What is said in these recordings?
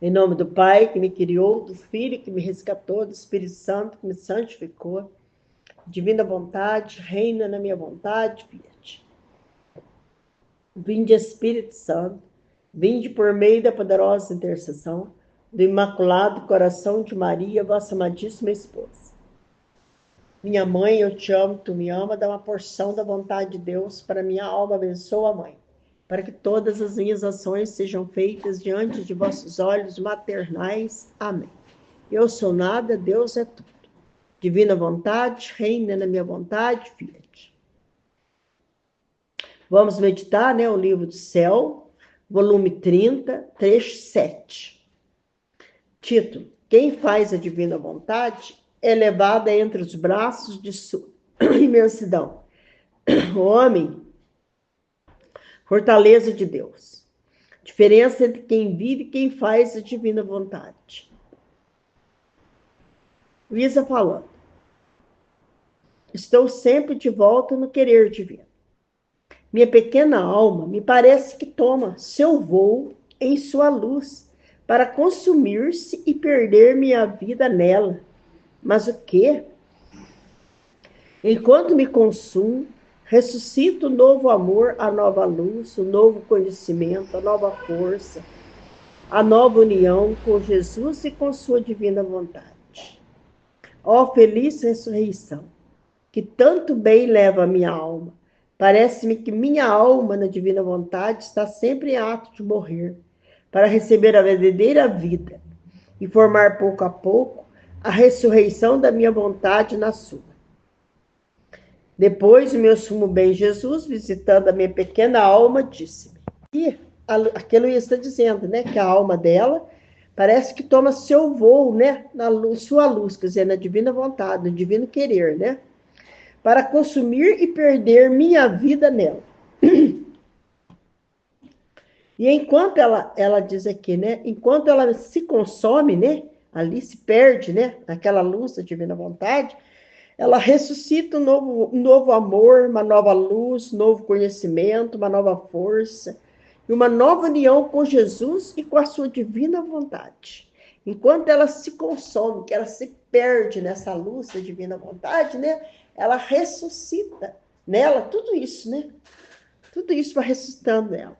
Em nome do Pai, que me criou, do Filho, que me resgatou, do Espírito Santo, que me santificou. Divina vontade, reina na minha vontade, Fiat. Vinde, Espírito Santo, vinde por meio da poderosa intercessão do Imaculado Coração de Maria, vossa amadíssima esposa. Minha mãe, eu te amo, tu me ama, dá uma porção da vontade de Deus para minha alma, abençoa, mãe, para que todas as minhas ações sejam feitas diante de vossos olhos maternais. Amém. Eu sou nada, Deus é tudo. Divina vontade, reina na minha vontade, Fiat. Vamos meditar, né, o livro do céu, volume 30, trecho 7. Título: Quem faz a divina vontade é levado entre os braços de sua imensidão. O homem, fortaleza de Deus. Diferença entre quem vive e quem faz a divina vontade. Luísa falando. Estou sempre de volta no querer divino. Minha pequena alma me parece que toma seu voo em sua luz para consumir-se e perder minha vida nela. Mas o quê? Enquanto me consumo, ressuscito o novo amor, a nova luz, o novo conhecimento, a nova força, a nova união com Jesus e com sua divina vontade. Ó feliz ressurreição, que tanto bem leva a minha alma. Parece-me que minha alma, na divina vontade, está sempre em ato de morrer, para receber a verdadeira vida e formar pouco a pouco a ressurreição da minha vontade na sua. Depois, o meu sumo bem Jesus, visitando a minha pequena alma, disse-me. E aquilo está dizendo, né, que a alma dela parece que toma seu voo, né, na luz, sua luz, quer dizer, na divina vontade, no divino querer, né, para consumir e perder minha vida nela. E enquanto ela diz aqui, né, enquanto ela se consome, né, ali se perde, né, naquela luz da divina vontade, ela ressuscita um novo amor, uma nova luz, um novo conhecimento, uma nova força, e uma nova união com Jesus e com a sua divina vontade. Enquanto ela se consome, que ela se perde nessa luz da divina vontade, né? Ela ressuscita nela tudo isso, né? Tudo isso vai ressuscitando nela.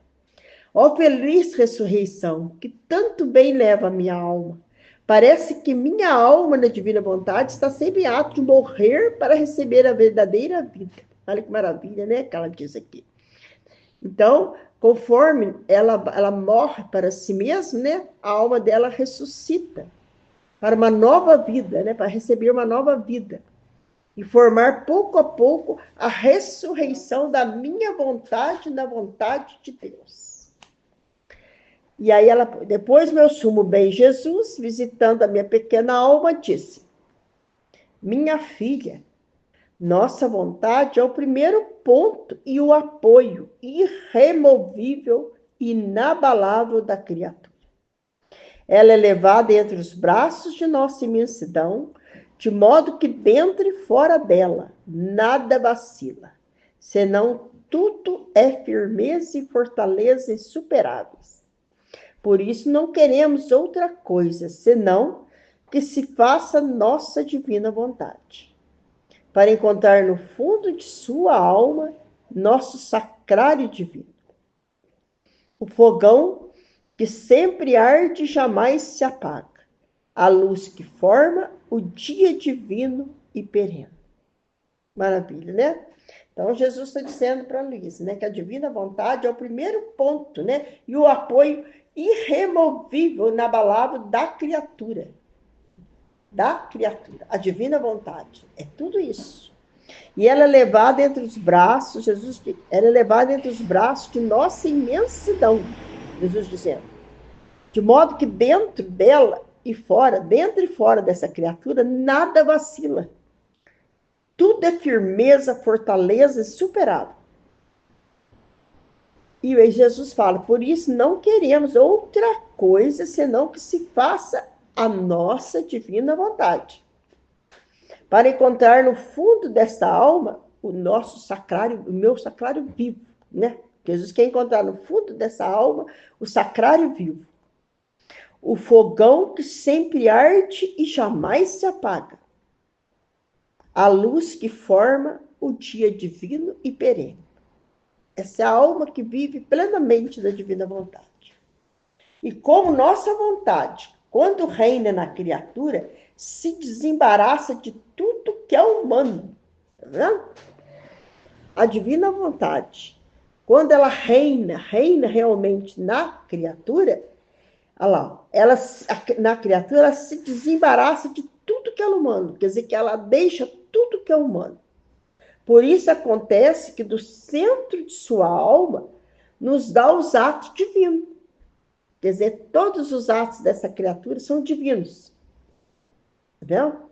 Ó feliz ressurreição, que tanto bem leva a minha alma. Parece que minha alma, na divina vontade, está sempre em ato de morrer para receber a verdadeira vida. Olha que maravilha, né? Que ela diz aqui. Então, conforme ela morre para si mesma, né? A alma dela ressuscita para uma nova vida, né? Para receber uma nova vida. E formar pouco a pouco a ressurreição da minha vontade na vontade de Deus. E aí ela, depois meu sumo bem Jesus, visitando a minha pequena alma, disse: minha filha, nossa vontade é o primeiro ponto e o apoio irremovível e inabalável da criatura. Ela é levada entre os braços de nossa imensidão, de modo que dentro e fora dela nada vacila, senão tudo é firmeza e fortaleza insuperáveis. Por isso não queremos outra coisa, senão que se faça nossa divina vontade, para encontrar no fundo de sua alma nosso sacrário divino. O fogão que sempre arde e jamais se apaga, a luz que forma o dia divino e perene. Maravilha, né? Então, Jesus está dizendo para Luísa, né, que a divina vontade é o primeiro ponto, né, e o apoio irremovível, inabalável da criatura. Da criatura. A divina vontade. É tudo isso. E ela é levada entre os braços, Jesus diz, ela é levada entre os braços de nossa imensidão, Jesus dizendo. De modo que dentro dela e fora, dentro e fora dessa criatura, nada vacila. Tudo é firmeza, fortaleza superável. E aí Jesus fala, por isso não queremos outra coisa senão que se faça a nossa divina vontade. Para encontrar no fundo desta alma o nosso sacrário, o meu sacrário vivo, né? Jesus quer encontrar no fundo dessa alma o sacrário vivo. o fogão que sempre arde e jamais se apaga, a luz que forma o dia divino e perene. Essa é a alma que vive plenamente da divina vontade. E como nossa vontade, quando reina na criatura, se desembaraça de tudo que é humano. Tá vendo? A divina vontade, quando ela reina realmente na criatura, olha lá, na criatura ela se desembaraça de tudo que é humano, quer dizer que ela deixa tudo que é humano. Por isso acontece que do centro de sua alma nos dá os atos divinos. Quer dizer, todos os atos dessa criatura são divinos. Entendeu?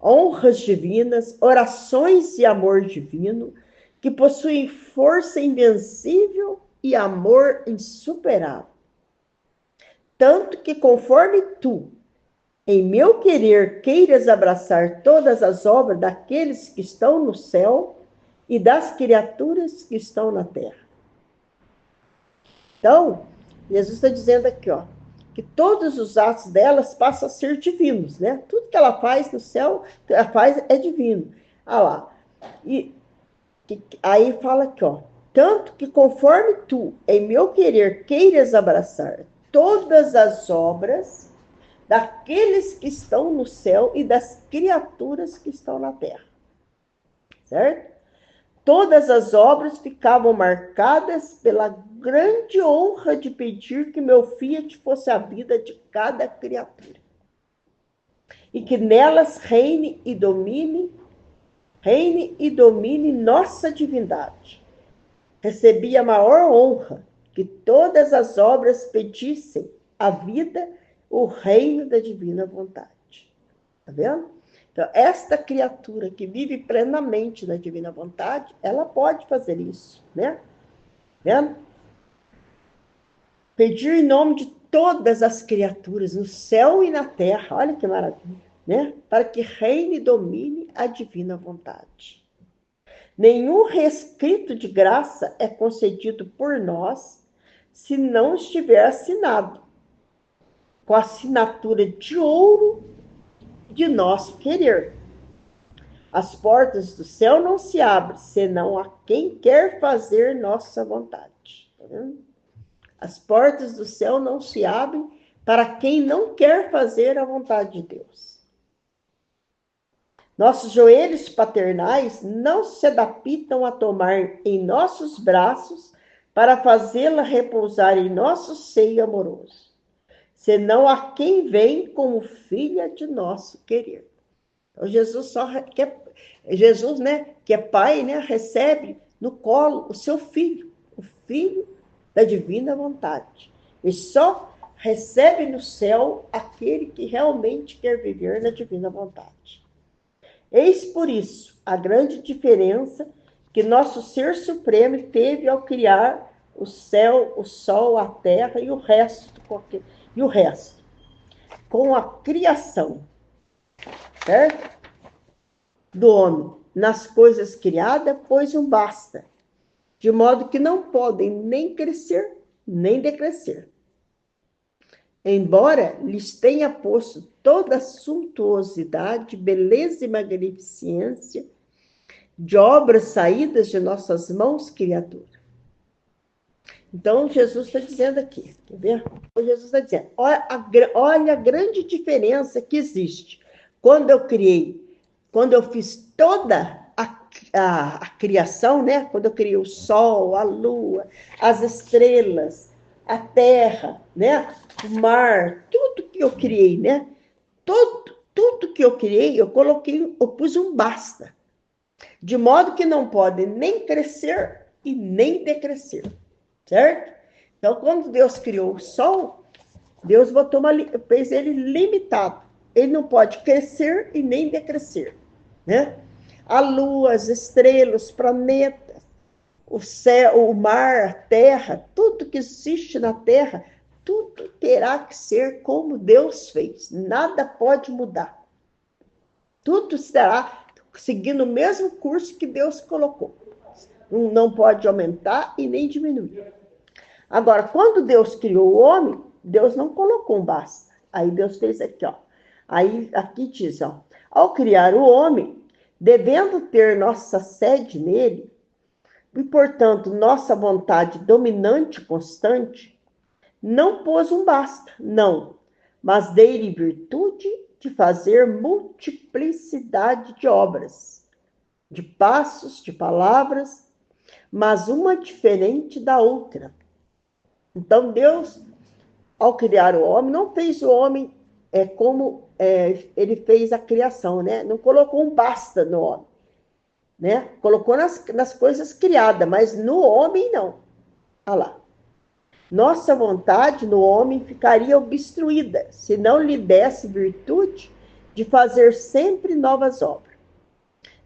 Honras divinas, orações e amor divino, que possuem força invencível e amor insuperável. Tanto que conforme tu, em meu querer, queiras abraçar todas as obras daqueles que estão no céu e das criaturas que estão na terra. Então, Jesus está dizendo aqui, ó, que todos os atos delas passam a ser divinos, né? Tudo que ela faz no céu, ela faz é divino. Ah lá. E aí fala aqui, ó, tanto que conforme tu, em meu querer, queiras abraçar todas as obras daqueles que estão no céu e das criaturas que estão na terra. Certo? Todas as obras ficavam marcadas pela grande honra de pedir que meu fiat fosse a vida de cada criatura. E que nelas reine e domine nossa divindade. Recebi a maior honra que todas as obras pedissem a vida, o reino da divina vontade. Tá vendo? Então, esta criatura que vive plenamente na divina vontade, ela pode fazer isso, né? Vendo? Pedir em nome de todas as criaturas, no céu e na terra, olha que maravilha, né? Para que reine e domine a divina vontade. Nenhum rescrito de graça é concedido por nós se não estiver assinado com a assinatura de ouro de nosso querer. As portas do céu não se abrem, senão a quem quer fazer nossa vontade. As portas do céu não se abrem para quem não quer fazer a vontade de Deus. Nossos joelhos paternais não se adaptam a tomar em nossos braços para fazê-la repousar em nosso seio amoroso, senão a quem vem como filha de nosso querer. Então, Jesus, né, que é pai, né, recebe no colo o seu filho, o filho da divina vontade. E só recebe no céu aquele que realmente quer viver na divina vontade. Eis por isso a grande diferença que nosso Ser Supremo teve ao criar o céu, o sol, a terra e o resto. Com a criação, certo? Do homem nas coisas criadas, pois um basta, de modo que não podem nem crescer, nem decrescer. Embora lhes tenha posto toda a suntuosidade, beleza e magnificência de obras saídas de nossas mãos criadoras. Então, Jesus está dizendo aqui, quer ver? Jesus está dizendo, olha a grande diferença que existe. Quando eu fiz toda a criação, né? Quando eu criei o sol, a lua, as estrelas, a terra, né? O mar, tudo que eu criei, né? Tudo que eu criei, eu pus um basta. De modo que não pode nem crescer e nem decrescer. Certo? Então, quando Deus criou o sol, Deus fez ele limitado. Ele não pode crescer e nem decrescer, né? A lua, as estrelas, os planetas, o céu, o mar, a terra, tudo que existe na terra, tudo terá que ser como Deus fez. Nada pode mudar. Tudo estará seguindo o mesmo curso que Deus colocou. Não pode aumentar e nem diminuir. Agora, quando Deus criou o homem, Deus não colocou um basta. Aí Deus fez aqui, ó. Aí aqui diz, ó, ao criar o homem, devendo ter nossa sede nele, e portanto nossa vontade dominante e constante, não pôs um basta, não, mas dei-lhe virtude de fazer multiplicidade de obras, de passos, de palavras, mas uma diferente da outra. Então Deus, ao criar o homem, não fez o homem como ele fez a criação, né? Não colocou um basta no homem, né? Colocou nas coisas criadas, mas no homem não. Olha lá. Nossa vontade no homem ficaria obstruída se não lhe desse virtude de fazer sempre novas obras.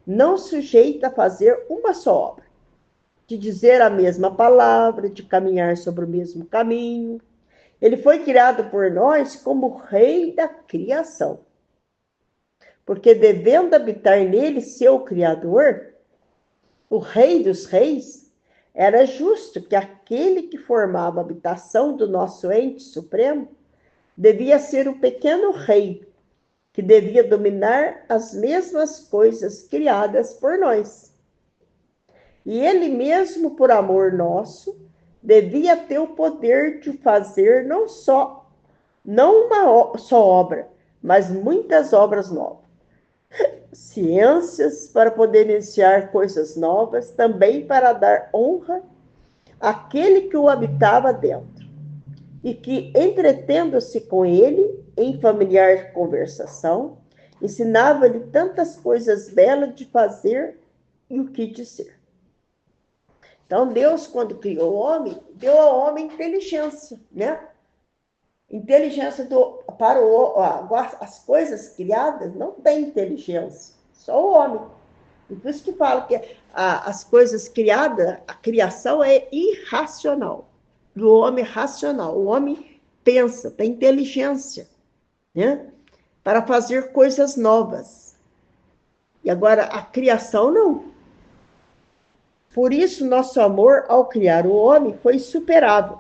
Não sujeita a fazer uma só obra, de dizer a mesma palavra, de caminhar sobre o mesmo caminho. Ele foi criado por nós como rei da criação. Porque devendo habitar nele seu Criador, o Rei dos Reis, era justo que aquele que formava a habitação do nosso ente supremo devia ser o pequeno rei, que devia dominar as mesmas coisas criadas por nós. E ele mesmo, por amor nosso, devia ter o poder de fazer não uma só obra, mas muitas obras novas. Ciências para poder iniciar coisas novas, também para dar honra àquele que o habitava dentro, e que, entretendo-se com ele em familiar conversação, ensinava-lhe tantas coisas belas de fazer e o que dizer. Então, Deus, quando criou o homem, deu ao homem inteligência, né? Inteligência as coisas criadas não têm inteligência, só o homem. E por isso que fala que as coisas criadas, a criação é irracional. Do homem é racional. O homem pensa, tem inteligência, né? Para fazer coisas novas. E agora a criação não. Por isso nosso amor ao criar o homem foi superável,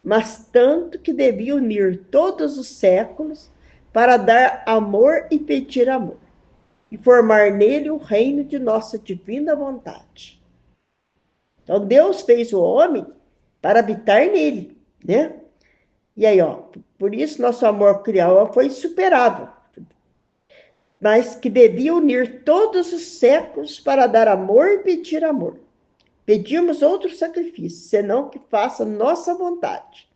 mas tanto que devia unir todos os séculos para dar amor e pedir amor, e formar nele o reino de nossa divina vontade. Então Deus fez o homem para habitar nele, né? E aí, ó, por isso nosso amor crial foi superável, mas que devia unir todos os séculos para dar amor e pedir amor. Pedimos outro sacrifício, senão que faça nossa vontade.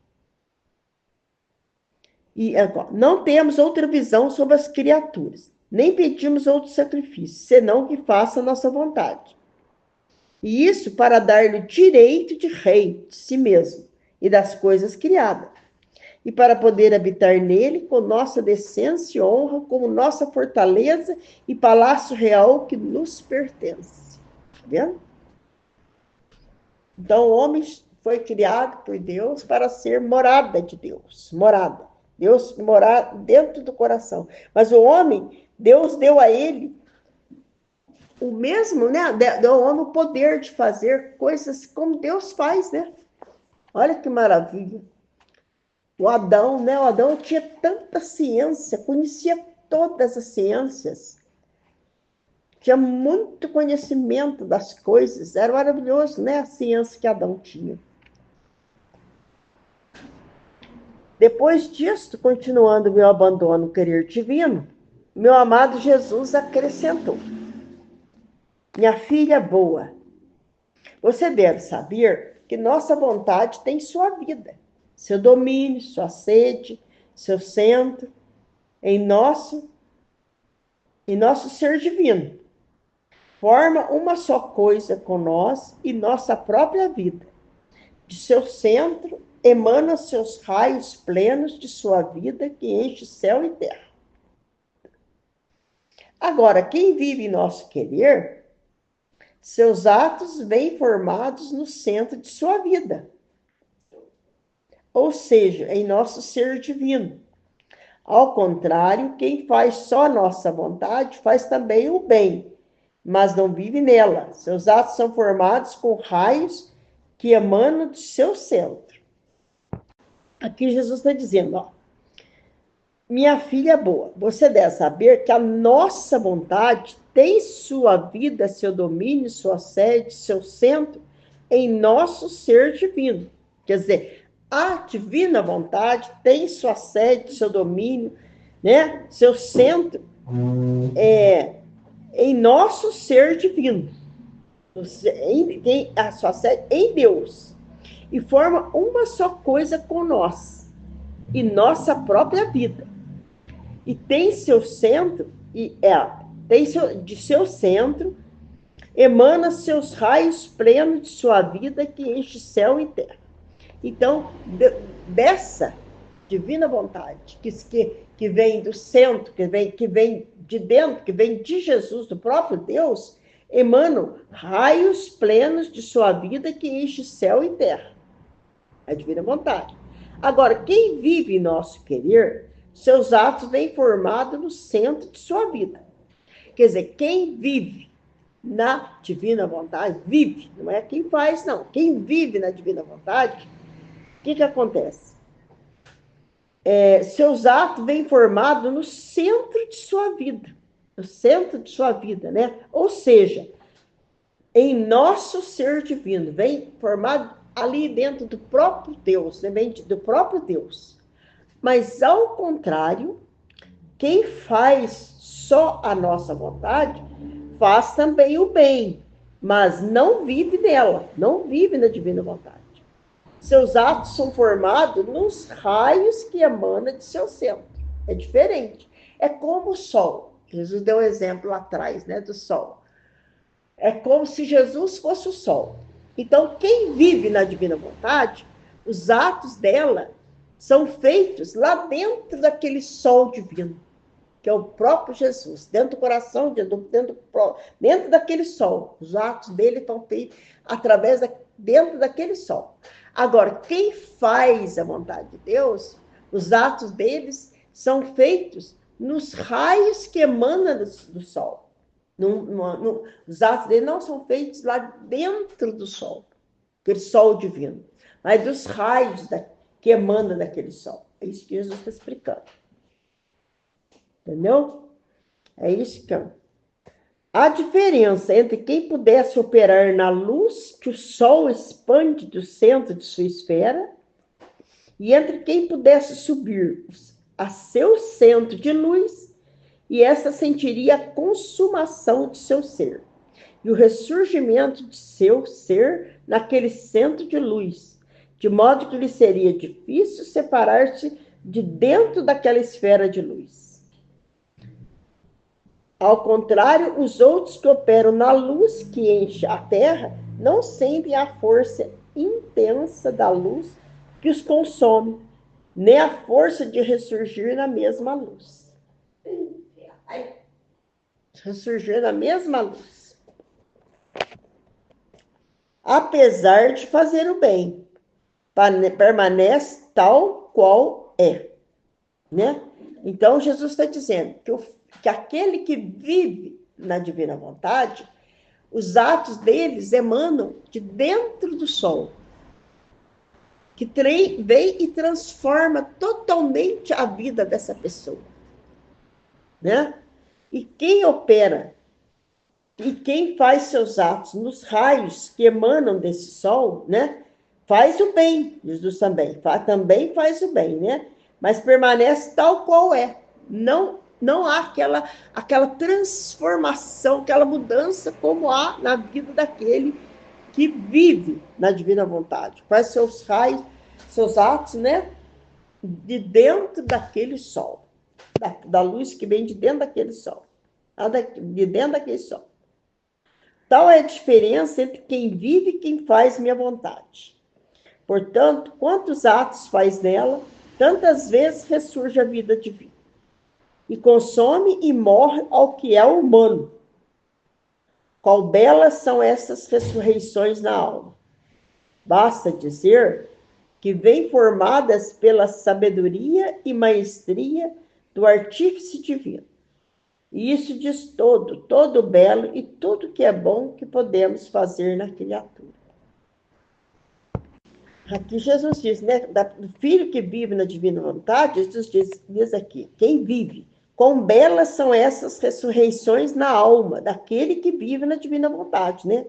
E agora, não temos outra visão sobre as criaturas, nem pedimos outro sacrifício, senão que faça nossa vontade. E isso para dar-lhe direito de rei de si mesmo e das coisas criadas, e para poder habitar nele com nossa decência e honra, como nossa fortaleza e palácio real que nos pertence. Tá vendo? Então, o homem foi criado por Deus para ser morada de Deus. Morada. Deus morar dentro do coração. Mas o homem, Deus deu a ele o mesmo, né? Deu ao homem o poder de fazer coisas como Deus faz, né? Olha que maravilha. O Adão, né? O Adão tinha tanta ciência, conhecia todas as ciências. Tinha muito conhecimento das coisas. Era maravilhoso, né? A ciência que Adão tinha. Depois disso, continuando meu abandono no querer divino, meu amado Jesus acrescentou: minha filha boa, você deve saber que nossa vontade tem sua vida, seu domínio, sua sede, seu centro, em nosso ser divino. Forma uma só coisa com nós e nossa própria vida. De seu centro emana seus raios plenos de sua vida que enche céu e terra. Agora, quem vive em nosso querer, seus atos vêm formados no centro de sua vida, ou seja, em nosso ser divino. Ao contrário, quem faz só nossa vontade faz também o bem, mas não vive nela. Seus atos são formados com raios que emanam de seu centro. Aqui Jesus está dizendo, ó, minha filha boa, você deve saber que a nossa vontade tem sua vida, seu domínio, sua sede, seu centro em nosso ser divino. Quer dizer, a divina vontade tem sua sede, seu domínio, né? Seu centro em nosso ser divino. A sua sede em Deus. E forma uma só coisa com nós e nossa própria vida. E tem seu centro, de seu centro, emana seus raios plenos de sua vida que enche céu e terra. Então, dessa divina vontade, que vem do centro, que vem de dentro, que vem de Jesus, do próprio Deus, emanam raios plenos de sua vida que enche céu e terra. A divina vontade. Agora, quem vive em nosso querer, seus atos vêm formados no centro de sua vida. Quer dizer, quem vive na divina vontade, vive, não é quem faz, não. Quem vive na divina vontade, o que acontece? Seus atos vêm formados no centro de sua vida. No centro de sua vida, né? Ou seja, em nosso ser divino, vem formado ali dentro do próprio Deus, né? Vem do próprio Deus. Mas, ao contrário, quem faz só a nossa vontade, faz também o bem, mas não vive nela, não vive na divina vontade. Seus atos são formados nos raios que emanam de seu centro. É diferente. É como o sol. Jesus deu um exemplo lá atrás, né, do sol. É como se Jesus fosse o sol. Então, quem vive na divina vontade, os atos dela são feitos lá dentro daquele sol divino, que é o próprio Jesus, dentro do coração, dentro daquele sol. Os atos dele estão feitos dentro daquele sol. Agora, quem faz a vontade de Deus, os atos deles são feitos nos raios que emanam do sol. Os atos dele não são feitos lá dentro do sol, aquele sol divino, mas dos raios que emanam daquele sol. É isso que Jesus está explicando. Entendeu? É isso que a diferença entre quem pudesse operar na luz que o Sol expande do centro de sua esfera e entre quem pudesse subir a seu centro de luz e essa sentiria a consumação de seu ser e o ressurgimento de seu ser naquele centro de luz, de modo que lhe seria difícil separar-se de dentro daquela esfera de luz. Ao contrário, os outros que operam na luz que enche a terra não sentem a força intensa da luz que os consome, nem a força de ressurgir na mesma luz. Ressurgir na mesma luz. Apesar de fazer o bem, permanece tal qual é. Né? Então, Jesus está dizendo que aquele que vive na divina vontade, os atos deles emanam de dentro do sol, que vem e transforma totalmente a vida dessa pessoa. Né? E quem opera e quem faz seus atos nos raios que emanam desse sol, né? Faz o bem, Jesus também faz o bem, né? Mas permanece tal qual é. Não há aquela transformação, aquela mudança como há na vida daquele que vive na divina vontade. Faz seus raios, seus atos, né? De dentro daquele sol. Da luz que vem de dentro daquele sol. De dentro daquele sol. Tal é a diferença entre quem vive e quem faz minha vontade. Portanto, quantos atos faz nela, tantas vezes ressurge a vida divina. E consome e morre ao que é humano. Qual belas são essas ressurreições na alma. Basta dizer que vêm formadas pela sabedoria e maestria do artífice divino. E isso diz todo belo e tudo que é bom que podemos fazer na criatura. aqui Jesus diz, né? Do filho que vive na divina vontade, Jesus diz aqui, quem vive. Quão belas são essas ressurreições na alma daquele que vive na divina vontade, né?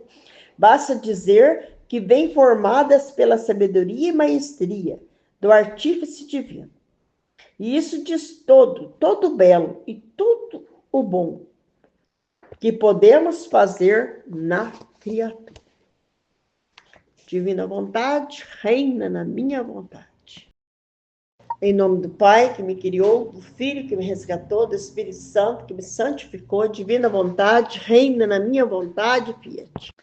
Basta dizer que vêm formadas pela sabedoria e maestria do artífice divino. E isso diz todo belo e tudo o bom que podemos fazer na criatura. Divina vontade, reina na minha vontade. Em nome do Pai, que me criou, do Filho, que me resgatou, do Espírito Santo, que me santificou, divina vontade, reina na minha vontade, fiat.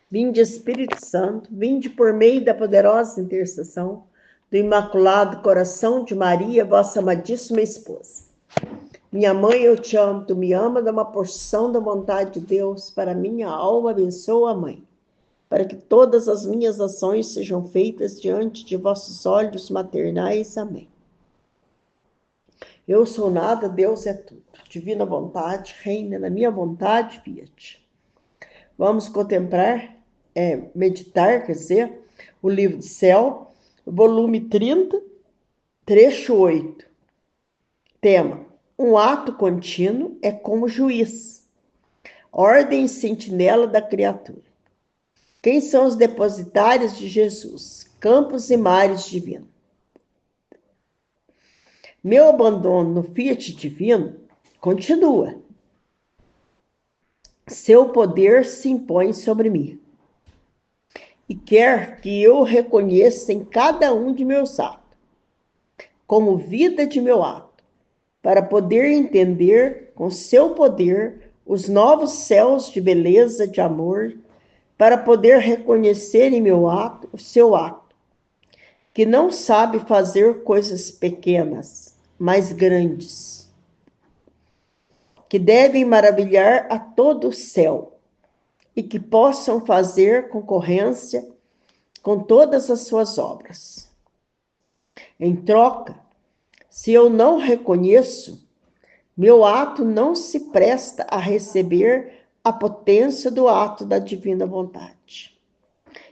Vinde, Espírito Santo, vinde por meio da poderosa intercessão do Imaculado Coração de Maria, vossa amadíssima esposa. Minha mãe, eu te amo, tu me ama, dá uma porção da vontade de Deus para minha alma, abençoa a mãe, para que todas as minhas ações sejam feitas diante de vossos olhos maternais. Amém. Eu sou nada, Deus é tudo. Divina vontade, reina na minha vontade, fiat. Vamos contemplar, meditar, quer dizer, o livro do céu, volume 30, trecho 8. Tema: um ato contínuo é como juiz, ordem e sentinela da criatura. Quem são os depositários de Jesus? Campos e mares divinos. Meu abandono no fiat divino continua. Seu poder se impõe sobre mim e quer que eu reconheça em cada um de meus atos como vida de meu ato, para poder entender com seu poder os novos céus de beleza, de amor, para poder reconhecer em meu ato o seu ato, que não sabe fazer coisas pequenas, mas grandes, que devem maravilhar a todo o céu e que possam fazer concorrência com todas as suas obras. Em troca, se eu não reconheço, meu ato não se presta a receber a potência do ato da divina vontade.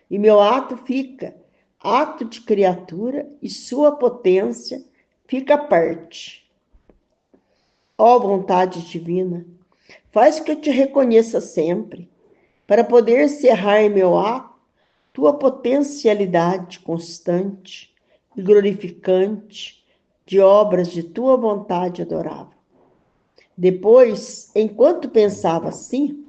E meu ato fica ato de criatura e sua potência fica à parte. Ó vontade divina, faz que eu te reconheça sempre, para poder cerrar em meu ato tua potencialidade constante e glorificante de obras de tua vontade adorável. Depois, enquanto pensava assim,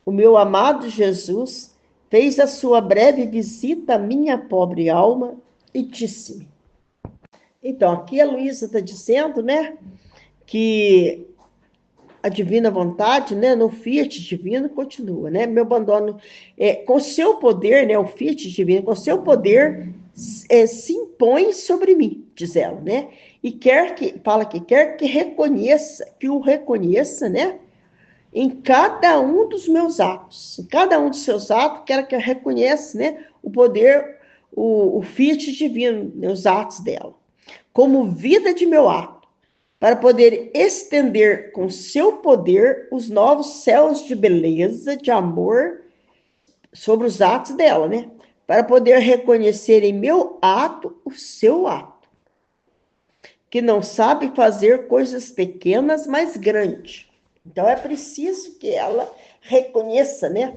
o meu amado Jesus fez a sua breve visita à minha pobre alma e disse-me. Então, aqui a Luísa está dizendo, né, que a divina vontade, né, no fiat divino continua, né, meu abandono, com seu poder, né, o fiat divino, com seu poder se impõe sobre mim, diz ela, né, e quer que reconheça, que o reconheça, né, em cada um dos meus atos, em cada um dos seus atos, quero que eu reconheça, né, o poder, o fiat divino, né, os atos dela, como vida de meu ato, para poder estender com seu poder os novos céus de beleza, de amor, sobre os atos dela, né? Para poder reconhecer em meu ato o seu ato, que não sabe fazer coisas pequenas, mas grandes. Então é preciso que ela reconheça, né?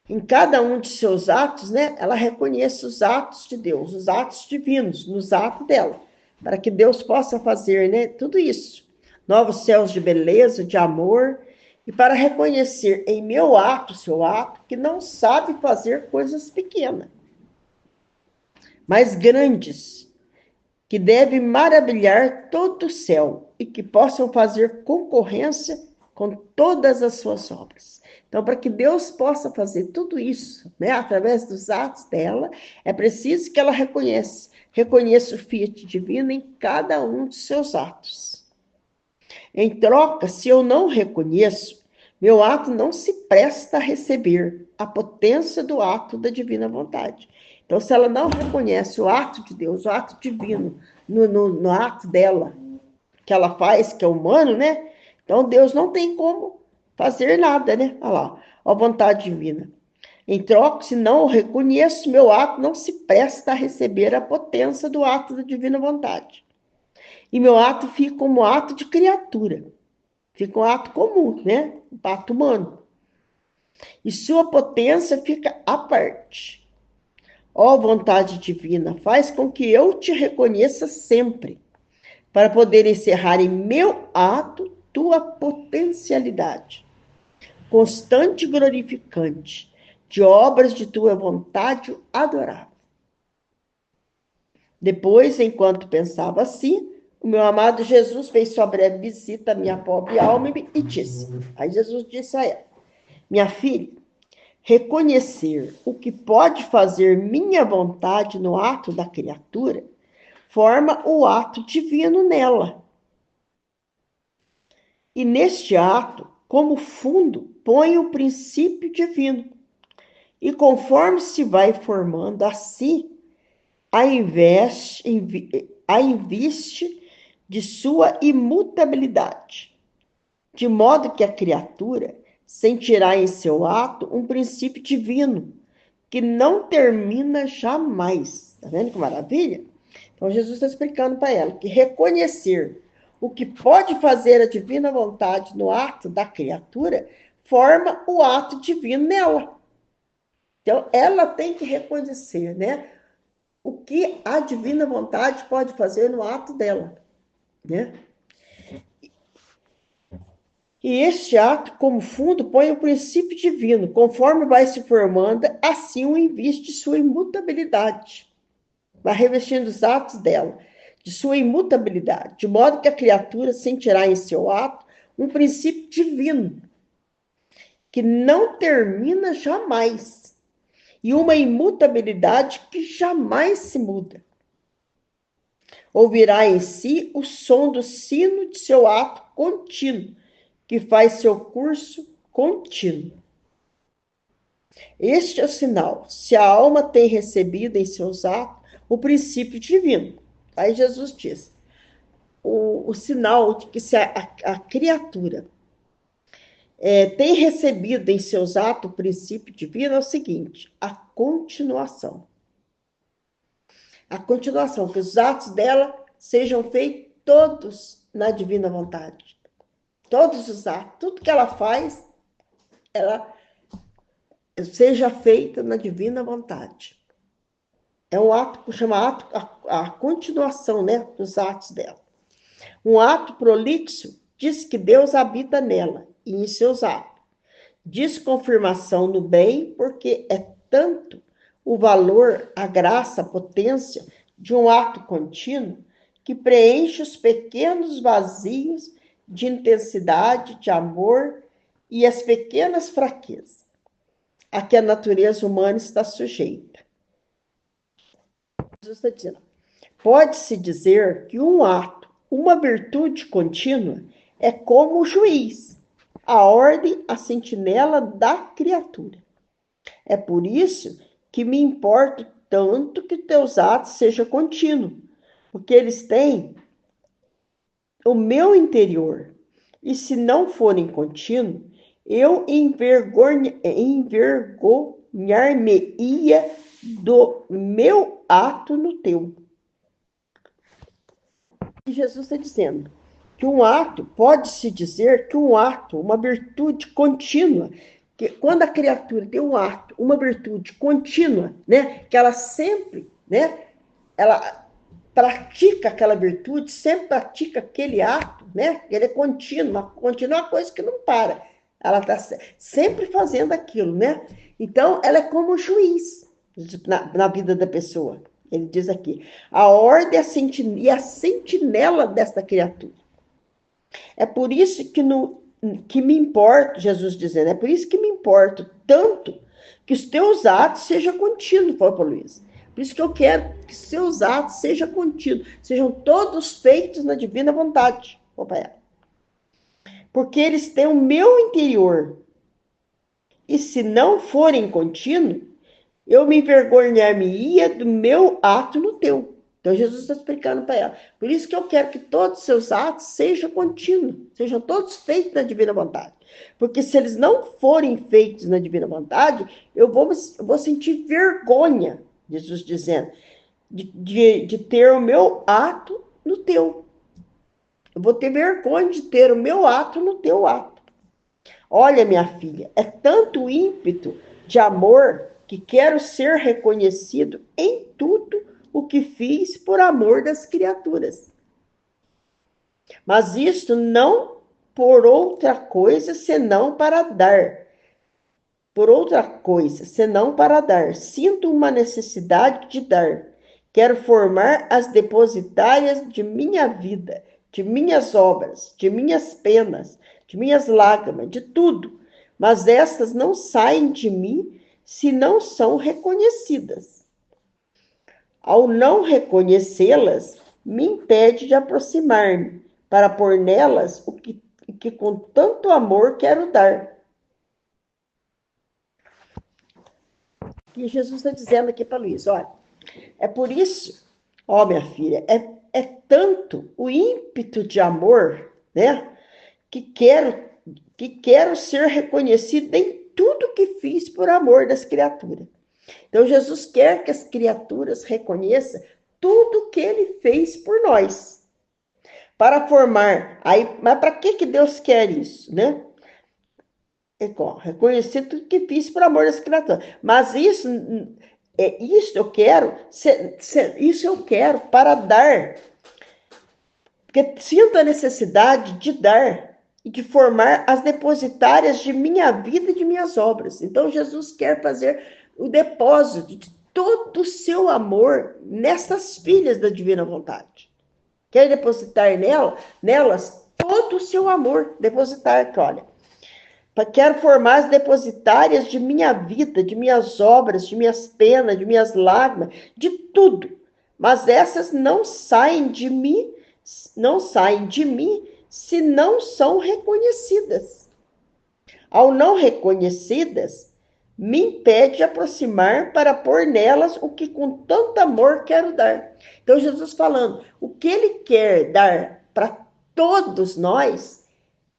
Em cada um de seus atos, né? Ela reconheça os atos de Deus, os atos divinos, nos atos dela, para que Deus possa fazer, né, tudo isso. Novos céus de beleza, de amor, e para reconhecer em meu ato, seu ato, que não sabe fazer coisas pequenas, mas grandes, que deve maravilhar todo o céu e que possam fazer concorrência com todas as suas obras. Então, para que Deus possa fazer tudo isso, né, através dos atos dela, é preciso que ela reconheça o fiat divino em cada um dos seus atos. Em troca, se eu não reconheço, meu ato não se presta a receber a potência do ato da divina vontade. Então, se ela não reconhece o ato de Deus, o ato divino, no ato dela, que ela faz, que é humano, né? Então, Deus não tem como fazer nada, né? Olha lá, a vontade divina. Em troca, se não o reconheço, meu ato não se presta a receber a potência do ato da divina vontade. E meu ato fica como ato de criatura. Fica um ato comum, né? Um ato humano. E sua potência fica à parte. Ó vontade divina, faz com que eu te reconheça sempre, para poder encerrar em meu ato tua potencialidade, constante e glorificante, de obras de tua vontade adorável. Depois, enquanto pensava assim, o meu amado Jesus fez sua breve visita à minha pobre alma e disse, aí Jesus disse a ela, minha filha, reconhecer o que pode fazer minha vontade no ato da criatura forma o ato divino nela. E neste ato, como fundo, põe o princípio divino. E conforme se vai formando assim, a investe de sua imutabilidade, de modo que a criatura sentirá em seu ato um princípio divino, que não termina jamais. Está vendo que maravilha? Então, Jesus está explicando para ela que reconhecer o que pode fazer a divina vontade no ato da criatura forma o ato divino nela. Então, ela tem que reconhecer, né? O que a divina vontade pode fazer no ato dela, né? E este ato, como fundo, põe o princípio divino. Conforme vai se formando, assim o investe sua imutabilidade. Vai revestindo os atos dela, de sua imutabilidade, de modo que a criatura sentirá em seu ato um princípio divino, que não termina jamais, e uma imutabilidade que jamais se muda. Ouvirá em si o som do sino de seu ato contínuo, que faz seu curso contínuo. Este é o sinal, se a alma tem recebido em seus atos o princípio divino. Aí Jesus diz, o sinal de que se a criatura tem recebido em seus atos o princípio divino é o seguinte, a continuação. A continuação, que os atos dela sejam feitos todos na divina vontade. Todos os atos, tudo que ela faz, ela seja feita na divina vontade. É um ato que chama ato, a continuação, né, dos atos dela. Um ato prolixo diz que Deus habita nela e em seus atos. Diz confirmação no bem, porque é tanto o valor, a graça, a potência de um ato contínuo que preenche os pequenos vazios de intensidade, de amor e as pequenas fraquezas a que a natureza humana está sujeita. Jesus está dizendo, pode-se dizer que um ato, uma virtude contínua, é como o juiz, a ordem, a sentinela da criatura. É por isso que me importa tanto que teus atos sejam contínuos, porque eles têm o meu interior. E se não forem contínuos, eu envergonhar-me-ia do meu ato no teu. E Jesus está dizendo que um ato, pode-se dizer que um ato, uma virtude contínua, que quando a criatura tem um ato, uma virtude contínua, né, que ela sempre, né, ela pratica aquela virtude, sempre pratica aquele ato, né, ele é contínuo, é uma coisa que não para, ela está sempre fazendo aquilo, né, então ela é como um juiz na vida da pessoa. Ele diz aqui, a ordem e a sentinela desta criatura. É por isso que me importa, Jesus dizendo, é por isso que me importa tanto que os teus atos sejam contínuos, falou para Luiz. Por isso que eu quero que seus atos sejam contínuos, sejam todos feitos na divina vontade. Porque eles têm o meu interior. E se não forem contínuos, eu me envergonhar-me-ia do meu ato no teu. Então, Jesus está explicando para ela. Por isso que eu quero que todos os seus atos sejam contínuos, sejam todos feitos na divina vontade. Porque se eles não forem feitos na divina vontade, eu vou sentir vergonha, Jesus dizendo, de ter o meu ato no teu. Eu vou ter vergonha de ter o meu ato no teu ato. Olha, minha filha, é tanto ímpeto de amor que quero ser reconhecido em tudo o que fiz por amor das criaturas. Mas isto não por outra coisa senão para dar. Por outra coisa senão para dar. Sinto uma necessidade de dar. Quero formar as depositárias de minha vida, de minhas obras, de minhas penas, de minhas lágrimas, de tudo. Mas estas não saem de mim se não são reconhecidas. Ao não reconhecê-las, me impede de aproximar-me, para pôr nelas o que com tanto amor quero dar. E Jesus está dizendo aqui para Luiz, olha, é por isso, ó minha filha, é tanto o ímpeto de amor, né, que quero ser reconhecido em tudo que fiz por amor das criaturas. Então, Jesus quer que as criaturas reconheçam tudo que ele fez por nós. Para formar, mas para que Deus quer isso, né? Reconhecer tudo que fiz por amor das criaturas. Mas isso eu quero, isso eu quero para dar. Porque sinto a necessidade de dar e de formar as depositárias de minha vida e de minhas obras. Então, Jesus quer fazer o depósito de todo o seu amor nessas filhas da divina vontade. Quer depositar nelas todo o seu amor, depositar, olha. Quero formar as depositárias de minha vida, de minhas obras, de minhas penas, de minhas lágrimas, de tudo. Mas essas não saem de mim se não são reconhecidas. Ao não reconhecidas, me impede de aproximar para pôr nelas o que com tanto amor quero dar. Então, Jesus falando, o que ele quer dar para todos nós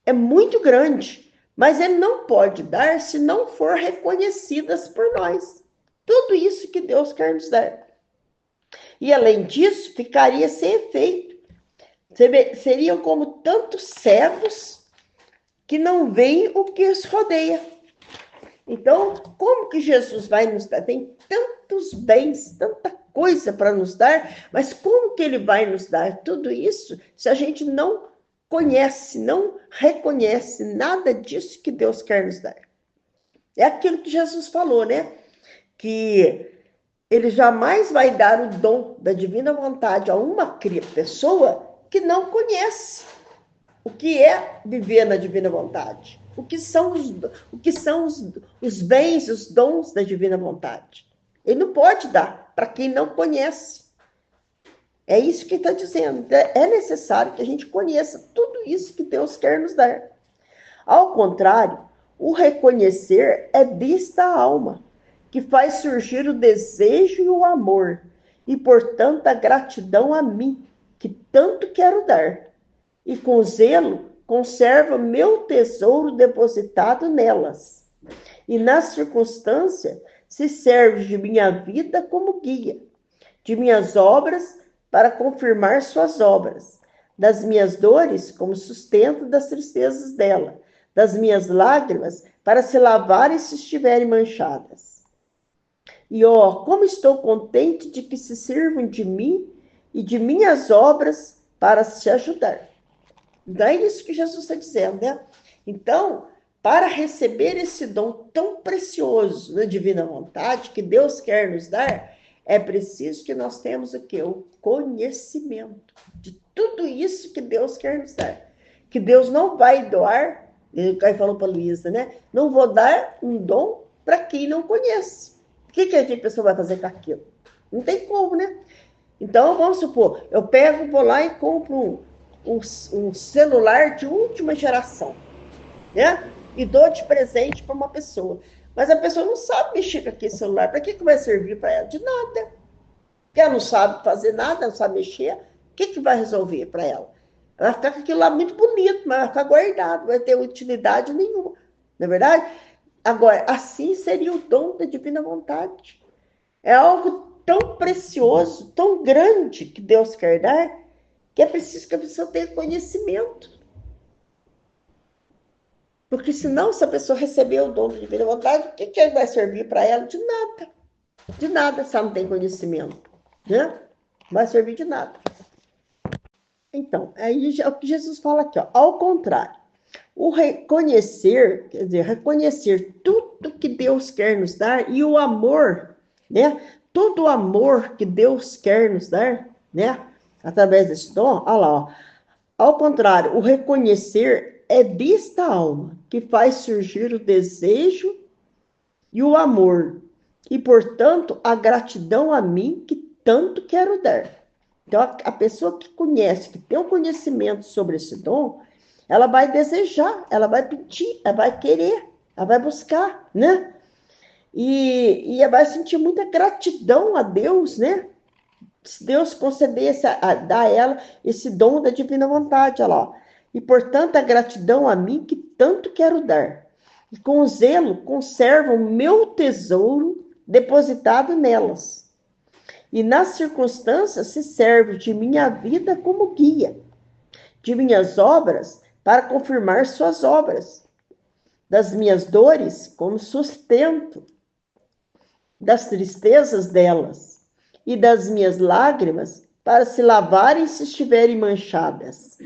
é muito grande, mas ele não pode dar se não for reconhecidas por nós. Tudo isso que Deus quer nos dar. E além disso, ficaria sem efeito. Seriam como tantos cegos que não veem o que os rodeia. Então, como que Jesus vai nos dar? Tem tantos bens, tanta coisa para nos dar, mas como que ele vai nos dar tudo isso se a gente não conhece, não reconhece nada disso que Deus quer nos dar? É aquilo que Jesus falou, né? Que ele jamais vai dar o dom da divina vontade a uma pessoa que não conhece o que é viver na divina vontade. O que são os bens, os dons da divina vontade. Ele não pode dar para quem não conhece. É isso que ele está dizendo. É necessário que a gente conheça tudo isso que Deus quer nos dar. Ao contrário, o reconhecer é vista à alma, que faz surgir o desejo e o amor, e, portanto, a gratidão a mim, que tanto quero dar. E com zelo, conserva meu tesouro depositado nelas. E, nas circunstâncias, se serve de minha vida como guia, de minhas obras para confirmar suas obras, das minhas dores como sustento das tristezas dela, das minhas lágrimas para se lavarem se estiverem manchadas. E como estou contente de que se sirvam de mim e de minhas obras para se ajudar. Então é isso que Jesus está dizendo, né? Então, para receber esse dom tão precioso da divina vontade que Deus quer nos dar, é preciso que nós temos o quê? O conhecimento de tudo isso que Deus quer nos dar. Que Deus não vai doar, ele falou para a Luísa, né? Não vou dar um dom para quem não conhece. O que a pessoa vai fazer com aquilo? Não tem como, né? Então, vamos supor, eu vou lá e compro um celular de última geração, né? E dou de presente para uma pessoa. Mas a pessoa não sabe mexer com aquele celular. Para que vai servir para ela? De nada. Porque ela não sabe fazer nada, não sabe mexer. O que vai resolver para ela? Vai ficar com aquilo lá muito bonito, mas vai ficar guardado, não vai ter utilidade nenhuma. Não é verdade? Agora, assim seria o dom da divina vontade. É algo tão precioso, tão grande que Deus quer dar, que é preciso que a pessoa tenha conhecimento. Porque senão, se a pessoa receber o dom da divina vontade, o que vai servir para ela? De nada. De nada se ela não tem conhecimento. Né? Não vai servir de nada. Então, aí é o que Jesus fala aqui, ó. Ao contrário, o reconhecer, quer dizer, reconhecer tudo que Deus quer nos dar e o amor, né? Todo o amor que Deus quer nos dar, né? Através desse dom, olha lá, ó. Ao contrário, o reconhecer é desta alma que faz surgir o desejo e o amor, e, portanto, a gratidão a mim que tanto quero dar. Então, a pessoa que conhece, que tem o conhecimento sobre esse dom, ela vai desejar, ela vai pedir, ela vai querer, ela vai buscar, né? E ela vai sentir muita gratidão a Deus, né? Se Deus concedesse dar a ela esse dom da divina vontade, olha lá. E, portanto, a gratidão a mim que tanto quero dar. E com zelo conserva o meu tesouro depositado nelas. E nas circunstâncias se serve de minha vida como guia, de minhas obras para confirmar suas obras, das minhas dores como sustento, das tristezas delas, e das minhas lágrimas para se lavarem se estiverem manchadas.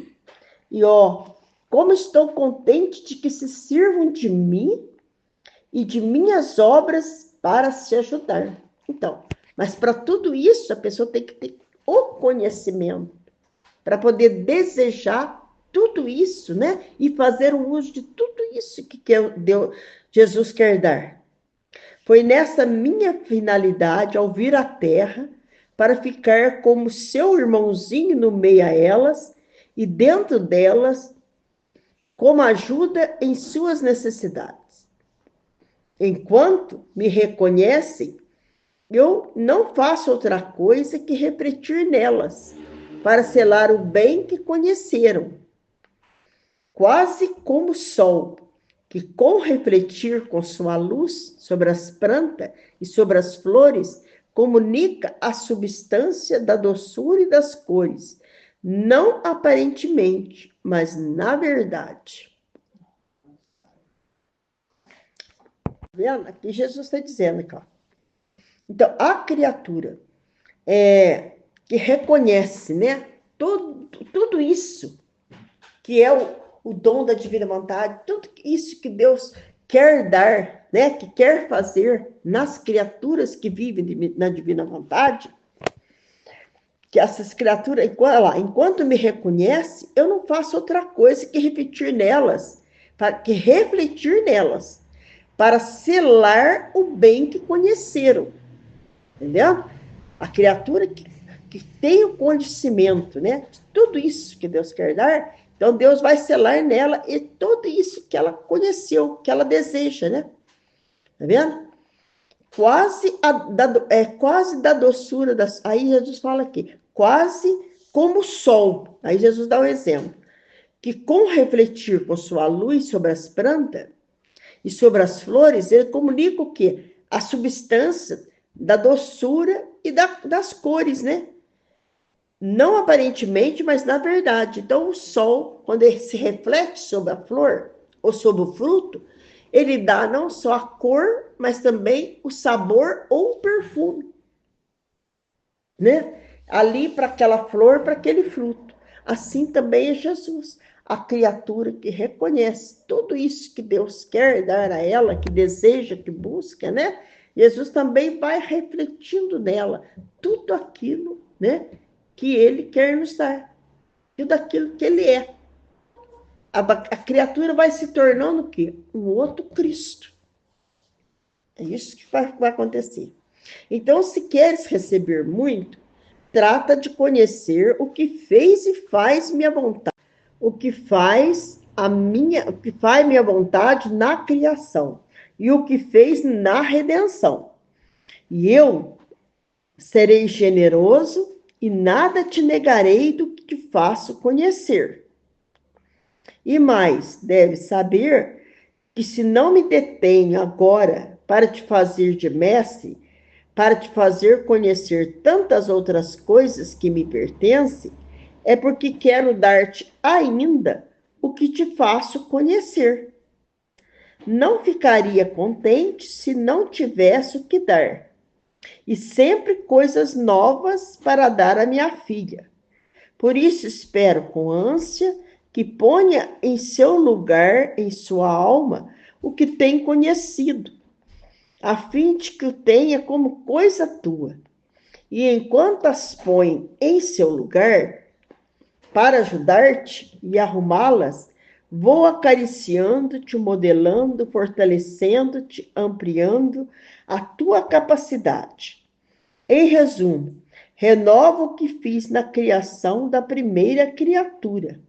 E ó, como estou contente de que se sirvam de mim e de minhas obras para se ajudar. Então, mas para tudo isso, a pessoa tem que ter o conhecimento para poder desejar tudo isso, né? E fazer o uso de tudo isso que Jesus quer dar. Foi nessa minha finalidade, ao vir à terra, para ficar como seu irmãozinho no meio a elas e dentro delas, como ajuda em suas necessidades. Enquanto me reconhecem, eu não faço outra coisa que refletir nelas, para selar o bem que conheceram. Quase como o sol, que com refletir com sua luz sobre as plantas e sobre as flores, comunica a substância da doçura e das cores, não aparentemente, mas na verdade. Vendo? Aqui Jesus está dizendo, cara. Então, a criatura que reconhece, né, tudo isso que é o dom da divina vontade, tudo isso que Deus quer dar, né, que quer fazer nas criaturas que vivem na divina vontade, que essas criaturas, enquanto me reconhece, eu não faço outra coisa que refletir nelas, para selar o bem que conheceram. Entendeu? A criatura que tem o conhecimento, né? De tudo isso que Deus quer dar, então Deus vai selar nela e tudo isso que ela conheceu, que ela deseja, né? Tá vendo? Quase da doçura das. Aí Jesus fala aqui, quase como o sol. Aí Jesus dá um exemplo. Que com refletir com sua luz sobre as plantas e sobre as flores, ele comunica o quê? A substância da doçura e das cores, né? Não aparentemente, mas na verdade. Então, o sol, quando ele se reflete sobre a flor ou sobre o fruto, ele dá não só a cor, mas também o sabor ou o perfume, né? Ali para aquela flor, para aquele fruto. Assim também é Jesus, a criatura que reconhece tudo isso que Deus quer dar a ela, que deseja, que busca, né? Jesus também vai refletindo nela tudo aquilo, né, que ele quer nos dar, tudo aquilo que ele é. A criatura vai se tornando o quê? Um outro Cristo. É isso que vai acontecer. Então, se queres receber muito, trata de conhecer o que fez e faz minha vontade, o que faz minha vontade na criação e o que fez na redenção. E eu serei generoso e nada te negarei do que te faço conhecer. E mais, deves saber que se não me detenho agora para te fazer de mestre, para te fazer conhecer tantas outras coisas que me pertencem, é porque quero dar-te ainda o que te faço conhecer. Não ficaria contente se não tivesse o que dar, e sempre coisas novas para dar à minha filha. Por isso espero com ânsia que ponha em seu lugar, em sua alma, o que tem conhecido, a fim de que o tenha como coisa tua. E enquanto as põe em seu lugar, para ajudar-te e arrumá-las, vou acariciando-te, modelando, fortalecendo-te, ampliando a tua capacidade. Em resumo, renovo o que fiz na criação da primeira criatura.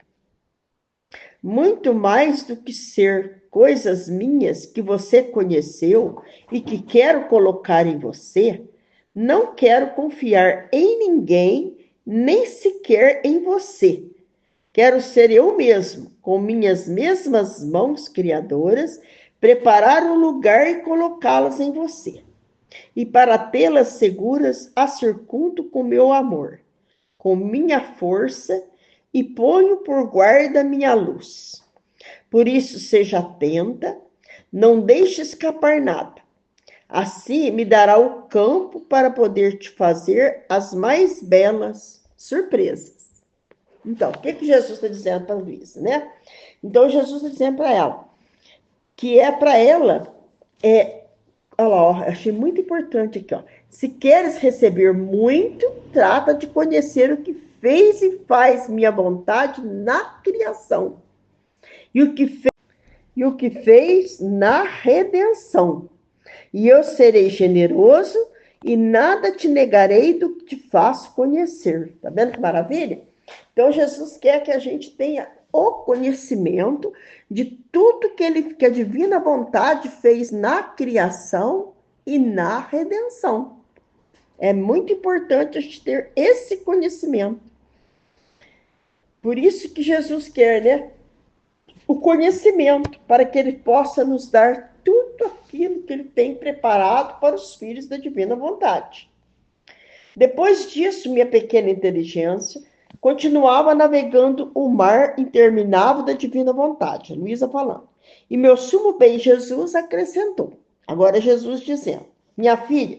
Muito mais do que ser coisas minhas que você conheceu e que quero colocar em você, não quero confiar em ninguém, nem sequer em você. Quero ser eu mesmo, com minhas mesmas mãos criadoras, preparar um lugar e colocá-las em você. E para tê-las seguras, as circundo com meu amor, com minha força e ponho por guarda minha luz. Por isso, seja atenta, não deixe escapar nada. Assim me dará o campo para poder te fazer as mais belas surpresas. Então, o que Jesus está dizendo para Luísa, né? Então, Jesus está dizendo para ela que é para ela, olha lá, ó, achei muito importante aqui, ó. Se queres receber muito, trata de conhecer o que fez e faz minha vontade na criação e o que fez na redenção. E eu serei generoso e nada te negarei do que te faço conhecer. Tá vendo que maravilha? Então, Jesus quer que a gente tenha o conhecimento de tudo que a divina vontade fez na criação e na redenção. É muito importante a gente ter esse conhecimento. Por isso que Jesus quer, né? O conhecimento, para que ele possa nos dar tudo aquilo que ele tem preparado para os filhos da divina vontade. Depois disso, minha pequena inteligência continuava navegando o mar interminável da divina vontade. Luísa falando. E meu sumo bem Jesus acrescentou. Agora Jesus dizendo, minha filha,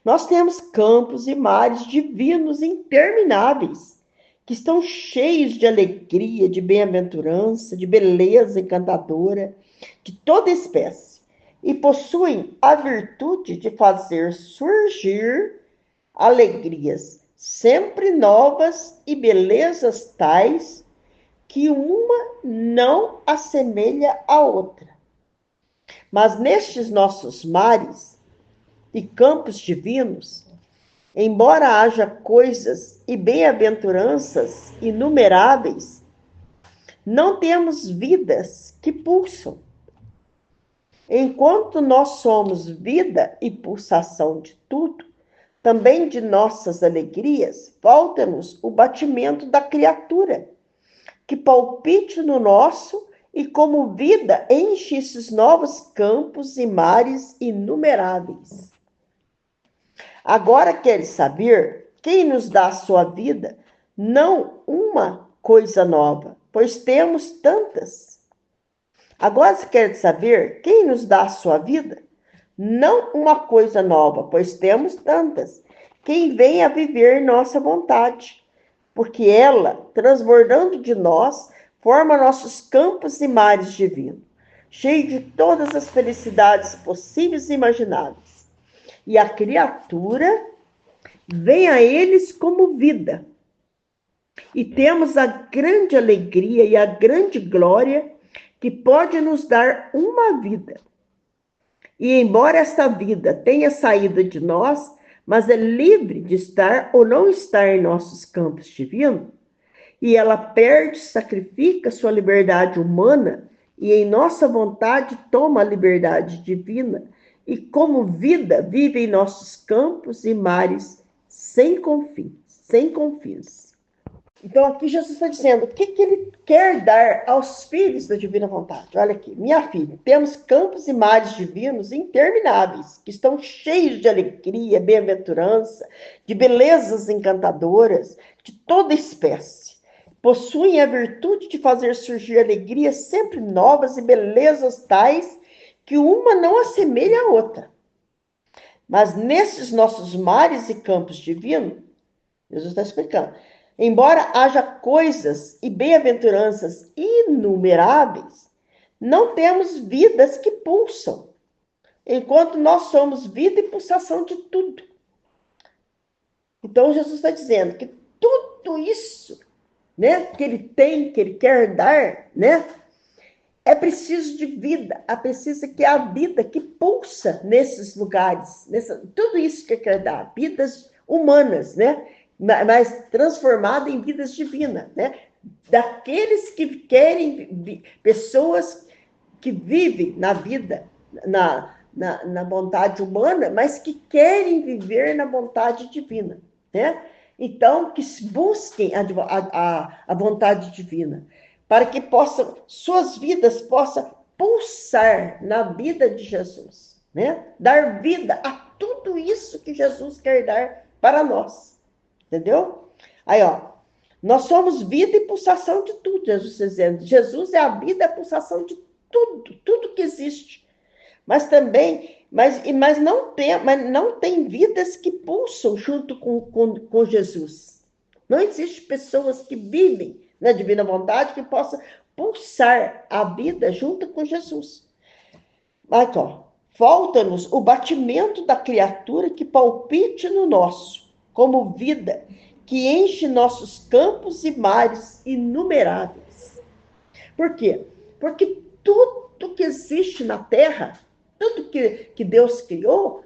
nós temos campos e mares divinos intermináveis, que estão cheios de alegria, de bem-aventurança, de beleza encantadora, de toda espécie, e possuem a virtude de fazer surgir alegrias sempre novas e belezas tais que uma não assemelha à outra. Mas nestes nossos mares e campos divinos, embora haja coisas e bem-aventuranças inumeráveis, não temos vidas que pulsam. Enquanto nós somos vida e pulsação de tudo, também de nossas alegrias, falta-nos o batimento da criatura, que palpite no nosso e como vida enche esses novos campos e mares inumeráveis. Agora queres saber quem nos dá a sua vida? Não uma coisa nova, pois temos tantas. Agora queres saber quem nos dá a sua vida? Não uma coisa nova, pois temos tantas. Quem vem a viver nossa vontade, porque ela, transbordando de nós, forma nossos campos e mares divinos, cheio de todas as felicidades possíveis e imagináveis. E a criatura vem a eles como vida. E temos a grande alegria e a grande glória que pode nos dar uma vida. E embora esta vida tenha saído de nós, mas é livre de estar ou não estar em nossos campos divinos, e ela perde, sacrifica sua liberdade humana e em nossa vontade toma a liberdade divina, e como vida vive em nossos campos e mares sem confins. sem confins. Então, aqui Jesus está dizendo o que ele quer dar aos filhos da divina vontade. Olha aqui, minha filha, temos campos e mares divinos intermináveis, que estão cheios de alegria, bem-aventurança, de belezas encantadoras, de toda espécie. Possuem a virtude de fazer surgir alegrias sempre novas e belezas tais que uma não assemelha à outra. Mas nesses nossos mares e campos divinos, Jesus está explicando, embora haja coisas e bem-aventuranças inumeráveis, não temos vidas que pulsam, enquanto nós somos vida e pulsação de tudo. Então, Jesus está dizendo que tudo isso, né, que ele tem, que ele quer dar, né, é preciso de vida, é preciso que a vida que pulsa nesses lugares, tudo isso que ele quer dar, vidas humanas, né, mas transformada em vidas divinas, né? Daqueles que querem, pessoas que vivem na vida, na vontade humana, mas que querem viver na vontade divina, né? Então, que busquem a vontade divina, para que possam, suas vidas possam pulsar na vida de Jesus, né? Dar vida a tudo isso que Jesus quer dar para nós. Entendeu? Aí, ó, nós somos vida e pulsação de tudo, Jesus está dizendo. Jesus é a vida e a pulsação de tudo, tudo que existe. Mas também, mas não tem vidas que pulsam junto com Jesus. Não existe pessoas que vivem na divina vontade que possam pulsar a vida junto com Jesus. Mas, ó, falta-nos o batimento da criatura que palpite no nosso, como vida que enche nossos campos e mares inumeráveis. Por quê? Porque tudo que existe na Terra, tudo que Deus criou,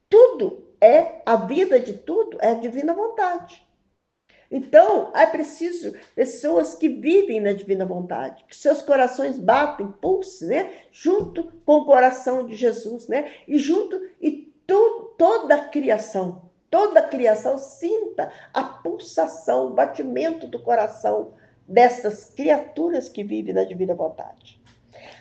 tudo é, a vida de tudo é a divina vontade. Então, é preciso pessoas que vivem na divina vontade, que seus corações batem, pulsam, né? Junto com o coração de Jesus, né? E junto, toda a criação sinta a pulsação, o batimento do coração dessas criaturas que vivem na divina vontade.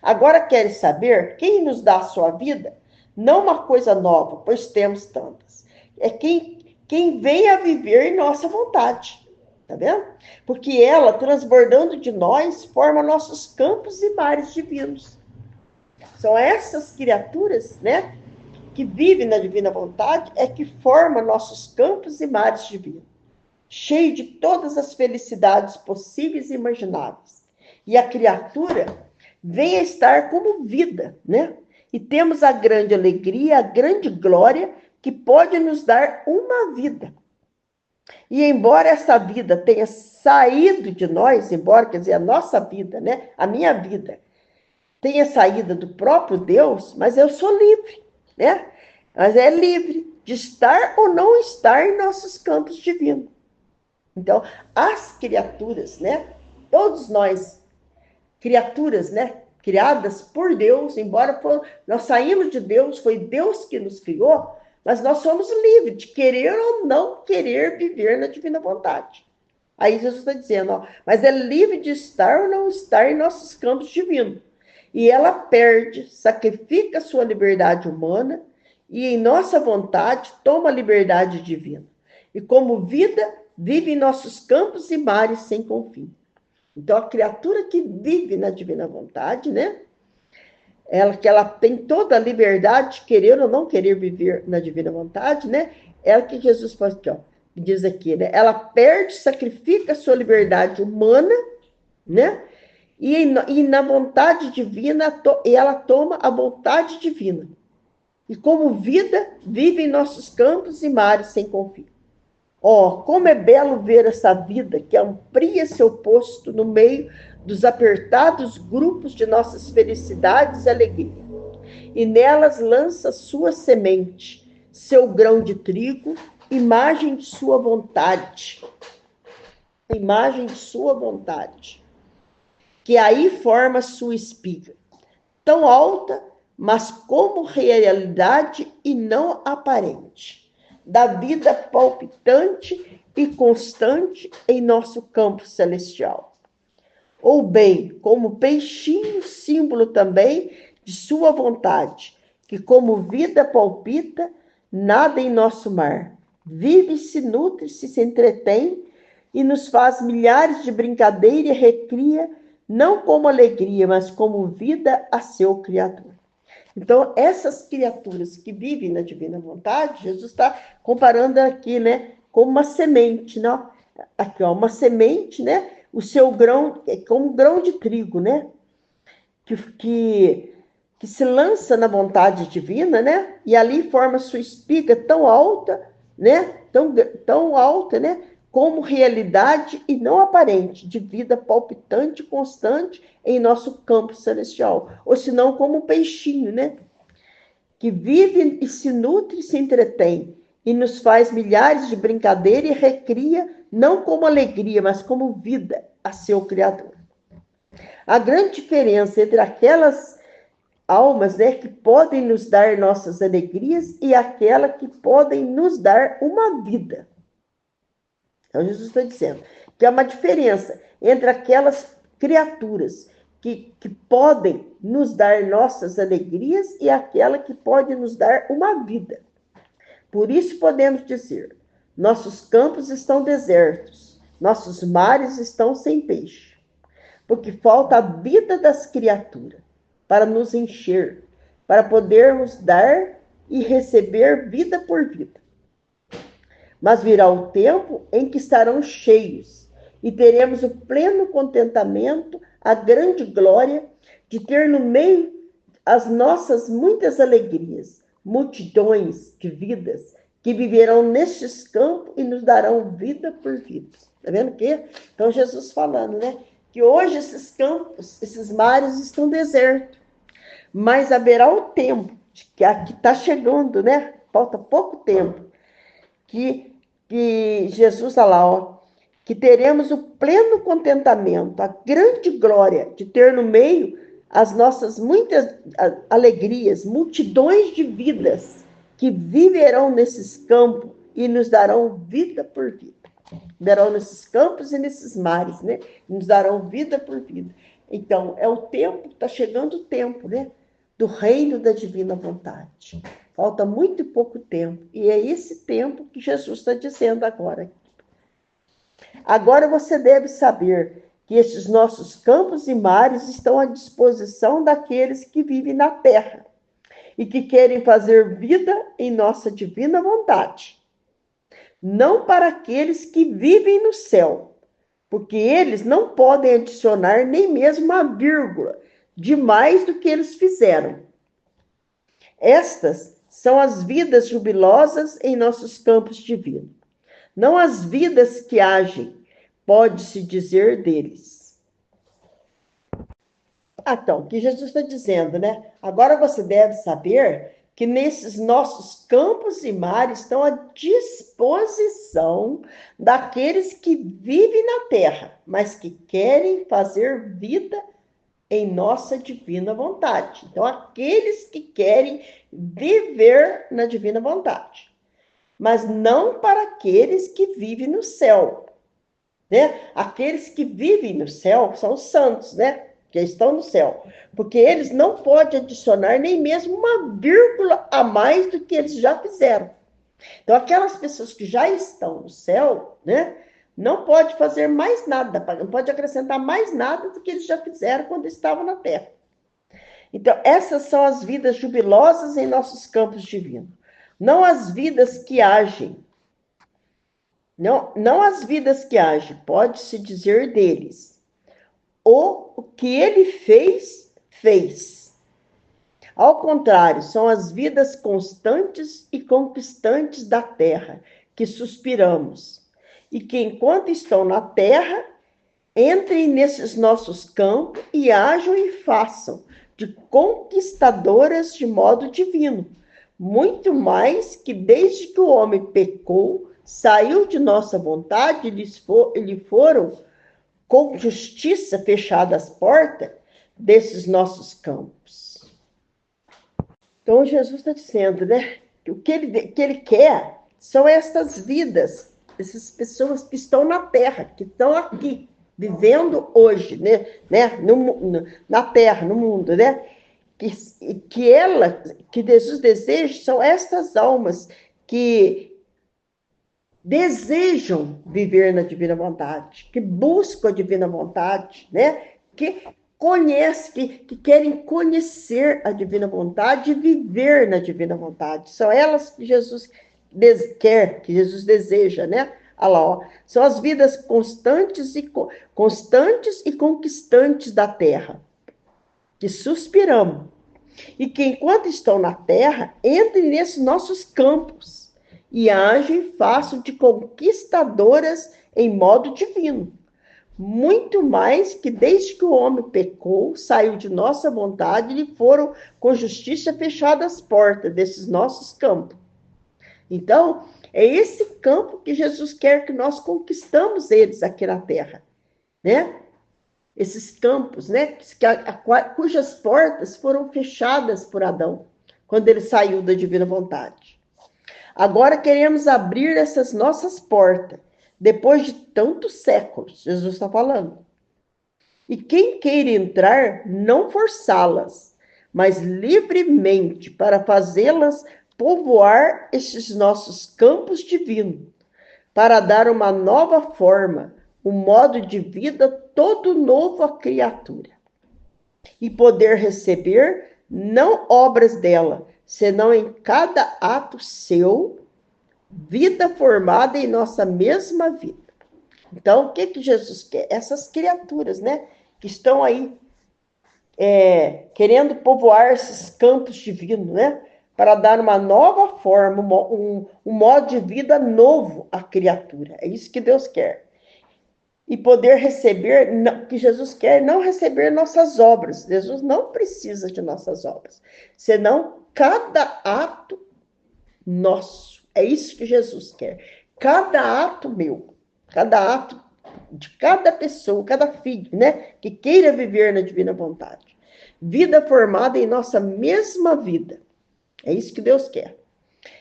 Agora querem saber quem nos dá a sua vida? Não uma coisa nova, pois temos tantas. É quem vem a viver em nossa vontade. Tá vendo? Porque ela, transbordando de nós, forma nossos campos e mares divinos. São essas criaturas, né, que vivem na divina vontade, é que forma nossos campos e mares divinos, cheio de todas as felicidades possíveis e imagináveis. E a criatura vem a estar como vida, né? E temos a grande alegria, a grande glória que pode nos dar uma vida. E embora essa vida tenha saído de nós, embora, quer dizer, a nossa vida, né? A minha vida tenha saído do próprio Deus, mas eu sou livre, né? Mas é livre de estar ou não estar em nossos campos divinos. Então, as criaturas, né? Todos nós, criaturas, né? Criadas por Deus, embora nós saímos de Deus, foi Deus que nos criou, mas nós somos livres de querer ou não querer viver na divina vontade. Aí Jesus está dizendo, ó, mas é livre de estar ou não estar em nossos campos divinos. E ela perde, sacrifica a sua liberdade humana e em nossa vontade toma a liberdade divina. E como vida, vive em nossos campos e mares sem confim. Então, a criatura que vive na divina vontade, né? Ela tem toda a liberdade de querer ou não querer viver na divina vontade, né? É o que Jesus faz aqui, ó, diz aqui, né? Ela perde, sacrifica a sua liberdade humana, né? E na vontade divina, ela toma a vontade divina. E como vida, vive em nossos campos e mares sem confim. Ó, como é belo ver essa vida que amplia seu posto no meio dos apertados grupos de nossas felicidades e alegria. E nelas lança sua semente, seu grão de trigo, imagem de sua vontade. Imagem de sua vontade. Que aí forma sua espiga. Tão alta, mas como realidade e não aparente. Da vida palpitante e constante em nosso campo celestial. Ou bem, como peixinho, símbolo também de sua vontade, que como vida palpita, nada em nosso mar, vive, se nutre, se entretém e nos faz milhares de brincadeira e recria, não como alegria, mas como vida a seu Criador. Então, essas criaturas que vivem na divina vontade, Jesus está comparando aqui, né, como uma semente, né? Aqui, ó, uma semente, né? O seu grão é como um grão de trigo, né? Que se lança na vontade divina, né? E ali forma sua espiga tão alta, né? Tão alta, né? Como realidade e não aparente, de vida palpitante e constante em nosso campo celestial. Ou senão como um peixinho, né? Que vive e se nutre e se entretém, e nos faz milhares de brincadeira e recria, não como alegria, mas como vida a seu Criador. A grande diferença entre aquelas almas, né, que podem nos dar nossas alegrias e aquela que podem nos dar uma vida. Então, Jesus está dizendo que há uma diferença entre aquelas criaturas que podem nos dar nossas alegrias e aquela que pode nos dar uma vida. Por isso podemos dizer, nossos campos estão desertos, nossos mares estão sem peixe, porque falta a vida das criaturas para nos encher, para podermos dar e receber vida por vida. Mas virá o tempo em que estarão cheios e teremos o pleno contentamento, a grande glória de ter no meio as nossas muitas alegrias, multidões de vidas que viverão nestes campos e nos darão vida por vida. Tá vendo o quê? Então Jesus falando, né? Que hoje esses campos, esses mares estão desertos, mas haverá o tempo que aqui está chegando, né? Falta pouco tempo que Jesus está lá, ó, que teremos o pleno contentamento, a grande glória de ter no meio as nossas muitas alegrias, multidões de vidas que viverão nesses campos e nos darão vida por vida. Viverão nesses campos e nesses mares, né? Nos darão vida por vida. Então, é o tempo, está chegando o tempo, né? Do reino da divina vontade. Falta muito pouco tempo. E é esse tempo que Jesus está dizendo agora. Agora você deve saber que esses nossos campos e mares estão à disposição daqueles que vivem na terra e que querem fazer vida em nossa divina vontade. Não para aqueles que vivem no céu, porque eles não podem adicionar nem mesmo uma vírgula de mais do que eles fizeram. Estas são as vidas jubilosas em nossos campos divinos, não as vidas que agem, pode-se dizer deles. Então, o que Jesus está dizendo, né? Agora você deve saber que nesses nossos campos e mares estão à disposição daqueles que vivem na terra, mas que querem fazer vida em nossa divina vontade. Então, aqueles que querem viver na divina vontade, mas não para aqueles que vivem no céu, né? Aqueles que vivem no céu são os santos, né? Que estão no céu, porque eles não podem adicionar nem mesmo uma vírgula a mais do que eles já fizeram. Então, aquelas pessoas que já estão no céu, né? Não pode fazer mais nada, não pode acrescentar mais nada do que eles já fizeram quando estavam na Terra. Então, essas são as vidas jubilosas em nossos campos divinos. Não as vidas que agem. Não as vidas que agem, pode-se dizer deles. O que ele fez, fez. Ao contrário, são as vidas constantes e conquistantes da terra que suspiramos. E que, enquanto estão na terra, entrem nesses nossos campos e ajam e façam de conquistadoras de modo divino. Muito mais que desde que o homem pecou, saiu de nossa vontade, lhe foram com justiça fechadas as portas desses nossos campos. Então, Jesus está dizendo, né? Que o que ele quer são estas vidas essas pessoas que estão na Terra, que estão aqui, vivendo hoje, né? Na Terra, no mundo, né? Que Jesus deseja são estas almas que desejam viver na divina vontade, que buscam a divina vontade, né? Que conhecem, que querem conhecer a divina vontade e viver na divina vontade. São elas que Jesus quer, que Jesus deseja, né? Olha lá, ó. São as vidas constantes e conquistantes da terra, que suspiramos. E que, enquanto estão na terra, entrem nesses nossos campos e agem, façam de conquistadoras em modo divino. Muito mais que desde que o homem pecou, saiu de nossa vontade, lhe foram com justiça fechadas as portas desses nossos campos. Então, é esse campo que Jesus quer que nós conquistamos eles aqui na terra, né? Esses campos, né? Cujas portas foram fechadas por Adão, quando ele saiu da divina vontade. Agora queremos abrir essas nossas portas, depois de tantos séculos, Jesus está falando. E quem queira entrar, não forçá-las, mas livremente para fazê-las povoar estes nossos campos divinos, para dar uma nova forma, um modo de vida todo novo à criatura. E poder receber não obras dela, senão em cada ato seu, vida formada em nossa mesma vida. Então, o que Jesus quer? Essas criaturas, né? Que estão aí querendo povoar esses campos divinos, né? Para dar uma nova forma, um modo de vida novo à criatura. É isso que Deus quer. E poder receber, que Jesus quer não receber nossas obras. Jesus não precisa de nossas obras, senão cada ato nosso. É isso que Jesus quer. Cada ato meu, cada ato de cada pessoa, cada filho, né, que queira viver na divina vontade. Vida formada em nossa mesma vida. É isso que Deus quer.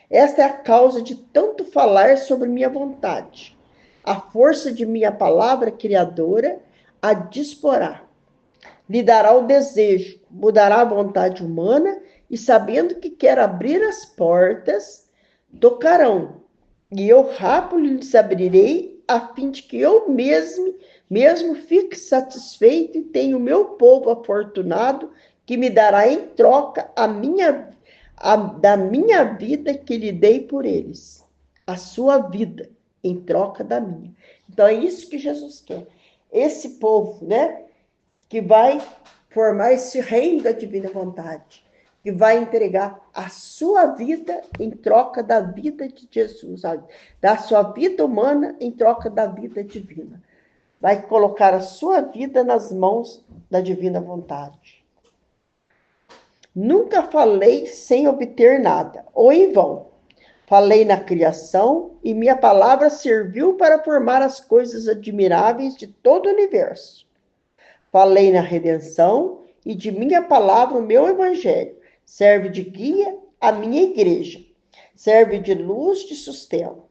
Esta é a causa de tanto falar sobre minha vontade. A força de minha palavra criadora a disporá. Lhe dará o desejo, mudará a vontade humana e, sabendo que quer abrir as portas, tocarão. E eu rápido lhes abrirei, a fim de que eu mesmo fique satisfeito e tenha o meu povo afortunado, que me dará em troca da minha vida que lhe dei por eles. A sua vida em troca da minha. Então, é isso que Jesus quer. Esse povo, né, que vai formar esse reino da divina vontade, que vai entregar a sua vida em troca da vida de Jesus, da sua vida humana em troca da vida divina. Vai colocar a sua vida nas mãos da divina vontade. Nunca falei sem obter nada, ou em vão. Falei na criação e minha palavra serviu para formar as coisas admiráveis de todo o universo. Falei na redenção e de minha palavra o meu evangelho serve de guia à minha igreja, serve de luz de sustento.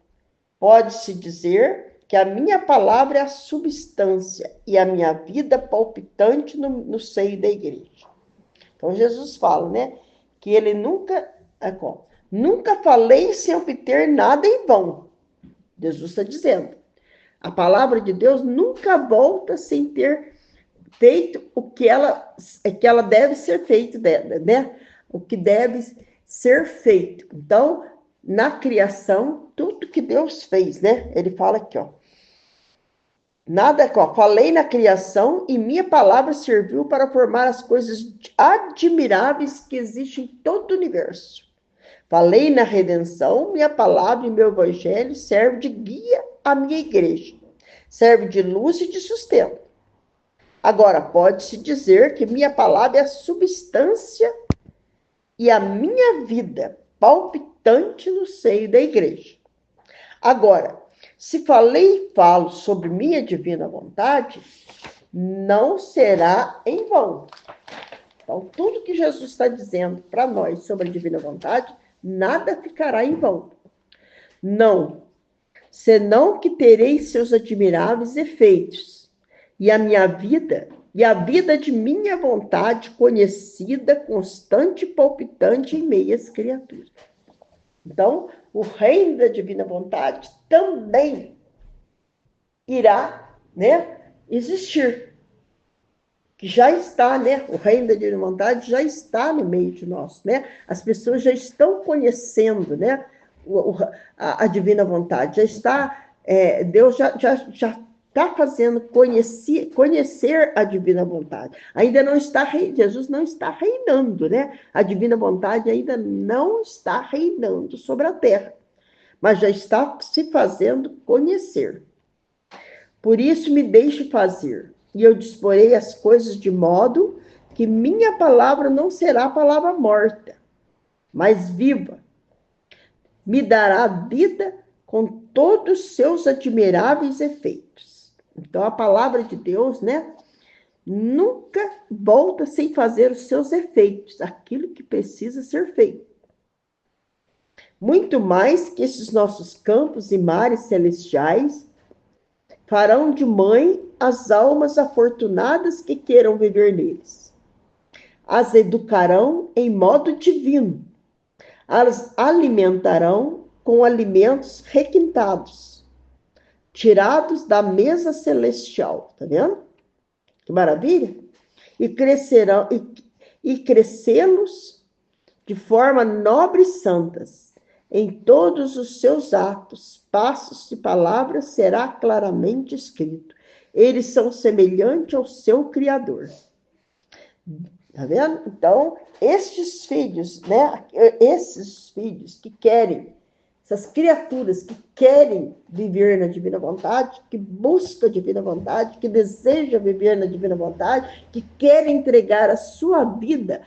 Pode-se dizer que a minha palavra é a substância e a minha vida palpitante no seio da igreja. Então Jesus fala, né, que ele nunca falei sem obter nada em vão. Jesus está dizendo. A palavra de Deus nunca volta sem ter feito o que ela deve ser feito, né? O que deve ser feito. Então, na criação, tudo que Deus fez, né? Ele fala aqui, ó. Falei na criação e minha palavra serviu para formar as coisas admiráveis que existem em todo o universo. Falei na redenção, minha palavra e meu evangelho serve de guia à minha igreja. Serve de luz e de sustento. Agora, pode-se dizer que minha palavra é a substância e a minha vida palpitante no seio da igreja. Agora, se falei e falo sobre minha divina vontade, não será em vão. Então, tudo que Jesus está dizendo para nós sobre a divina vontade, nada ficará em vão. Não senão que terei seus admiráveis efeitos, e a minha vida, e a vida de minha vontade conhecida, constante e palpitante em meias criaturas. Então, o reino da divina vontade também irá, né, existir. Que já está, né? O reino da divina vontade já está no meio de nós, né? As pessoas já estão conhecendo, né? A divina vontade, já está, Deus já está fazendo conhecer a divina vontade. Ainda não está, Jesus não está reinando, né? A divina vontade ainda não está reinando sobre a terra, mas já está se fazendo conhecer. Por isso me deixe fazer, e eu disporei as coisas de modo que minha palavra não será palavra morta, mas viva. Me dará vida com todos os seus admiráveis efeitos. Então, a palavra de Deus, né, nunca volta sem fazer os seus efeitos, aquilo que precisa ser feito. Muito mais que esses nossos campos e mares celestiais farão de mãe as almas afortunadas que queiram viver neles. As educarão em modo divino. As alimentarão com alimentos requintados, tirados da mesa celestial. Tá vendo? Que maravilha! E crescerão e crescê-los de forma nobre e santas. Em todos os seus atos, passos e palavras será claramente escrito. Eles são semelhantes ao seu Criador. Tá vendo? Então, estes filhos, né? Esses filhos que querem, essas criaturas que querem viver na divina vontade, que buscam a divina vontade, que desejam viver na divina vontade, que querem entregar a sua vida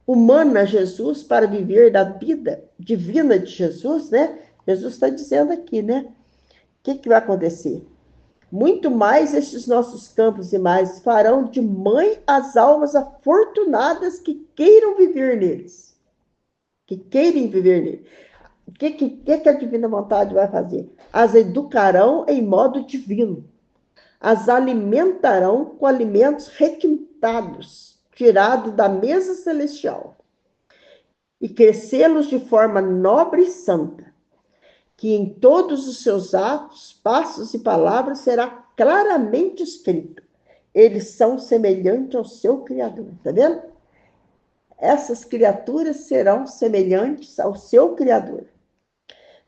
humana a Jesus para viver da vida divina de Jesus, né? Jesus está dizendo aqui, né? O que vai acontecer? Muito mais estes nossos campos e mares farão de mãe as almas afortunadas que queiram viver neles. Que querem viver neles. O que a divina vontade vai fazer? As educarão em modo divino. As alimentarão com alimentos requintados, tirados da mesa celestial. E crescê-los de forma nobre e santa, que em todos os seus atos, passos e palavras será claramente escrito. Eles são semelhantes ao seu Criador. Tá vendo? Essas criaturas serão semelhantes ao seu Criador.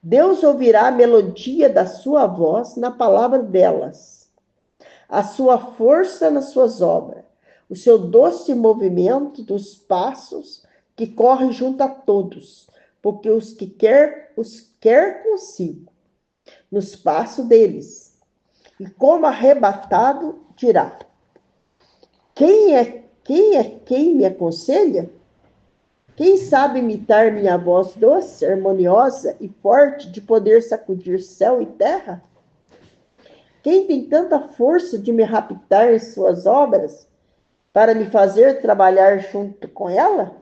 Deus ouvirá a melodia da sua voz na palavra delas, a sua força nas suas obras, o seu doce movimento dos passos que corre junto a todos, porque os quer consigo, nos passos deles. E como arrebatado, dirá: quem me aconselha? Quem sabe imitar minha voz doce, harmoniosa e forte, de poder sacudir céu e terra? Quem tem tanta força de me raptar em suas obras, para me fazer trabalhar junto com ela?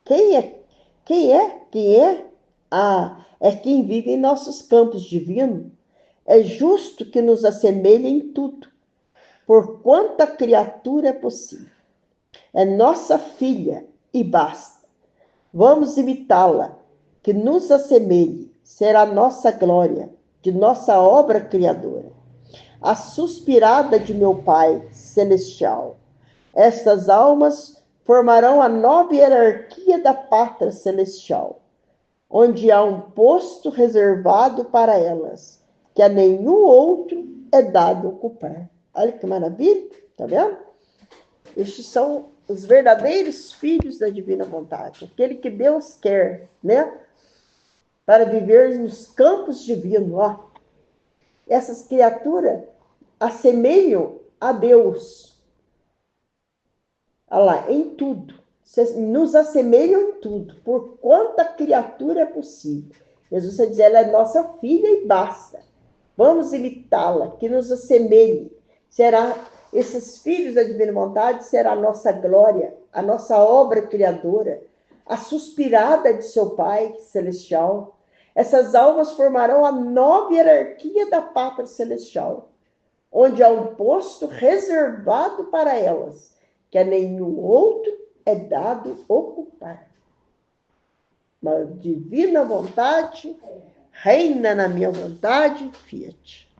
Quem é? Ah, é quem vive em nossos campos divinos. É justo que nos assemelhe em tudo, por quanta criatura é possível. É nossa filha e basta. Vamos imitá-la, que nos assemelhe, será nossa glória, de nossa obra criadora. A suspirada de meu Pai celestial. Estas almas formarão a nova hierarquia da pátria celestial, onde há um posto reservado para elas, que a nenhum outro é dado ocupar. Olha que maravilha, tá vendo? Estes são os verdadeiros filhos da divina vontade, aquele que Deus quer, né? Para viver nos campos divinos, ó. Essas criaturas assemelham a Deus. Olha lá, em tudo. Nos assemelham em tudo, por quanta criatura é possível. Jesus vai dizer, ela é nossa filha e basta. Vamos imitá-la, que nos assemelhe. Esses filhos da divina vontade será a nossa glória, a nossa obra criadora, a suspirada de seu Pai celestial. Essas almas formarão a nova hierarquia da pátria celestial, onde há um posto reservado para elas, que a nenhum outro é dado ocupar. Uma divina vontade reina na minha vontade, fiat.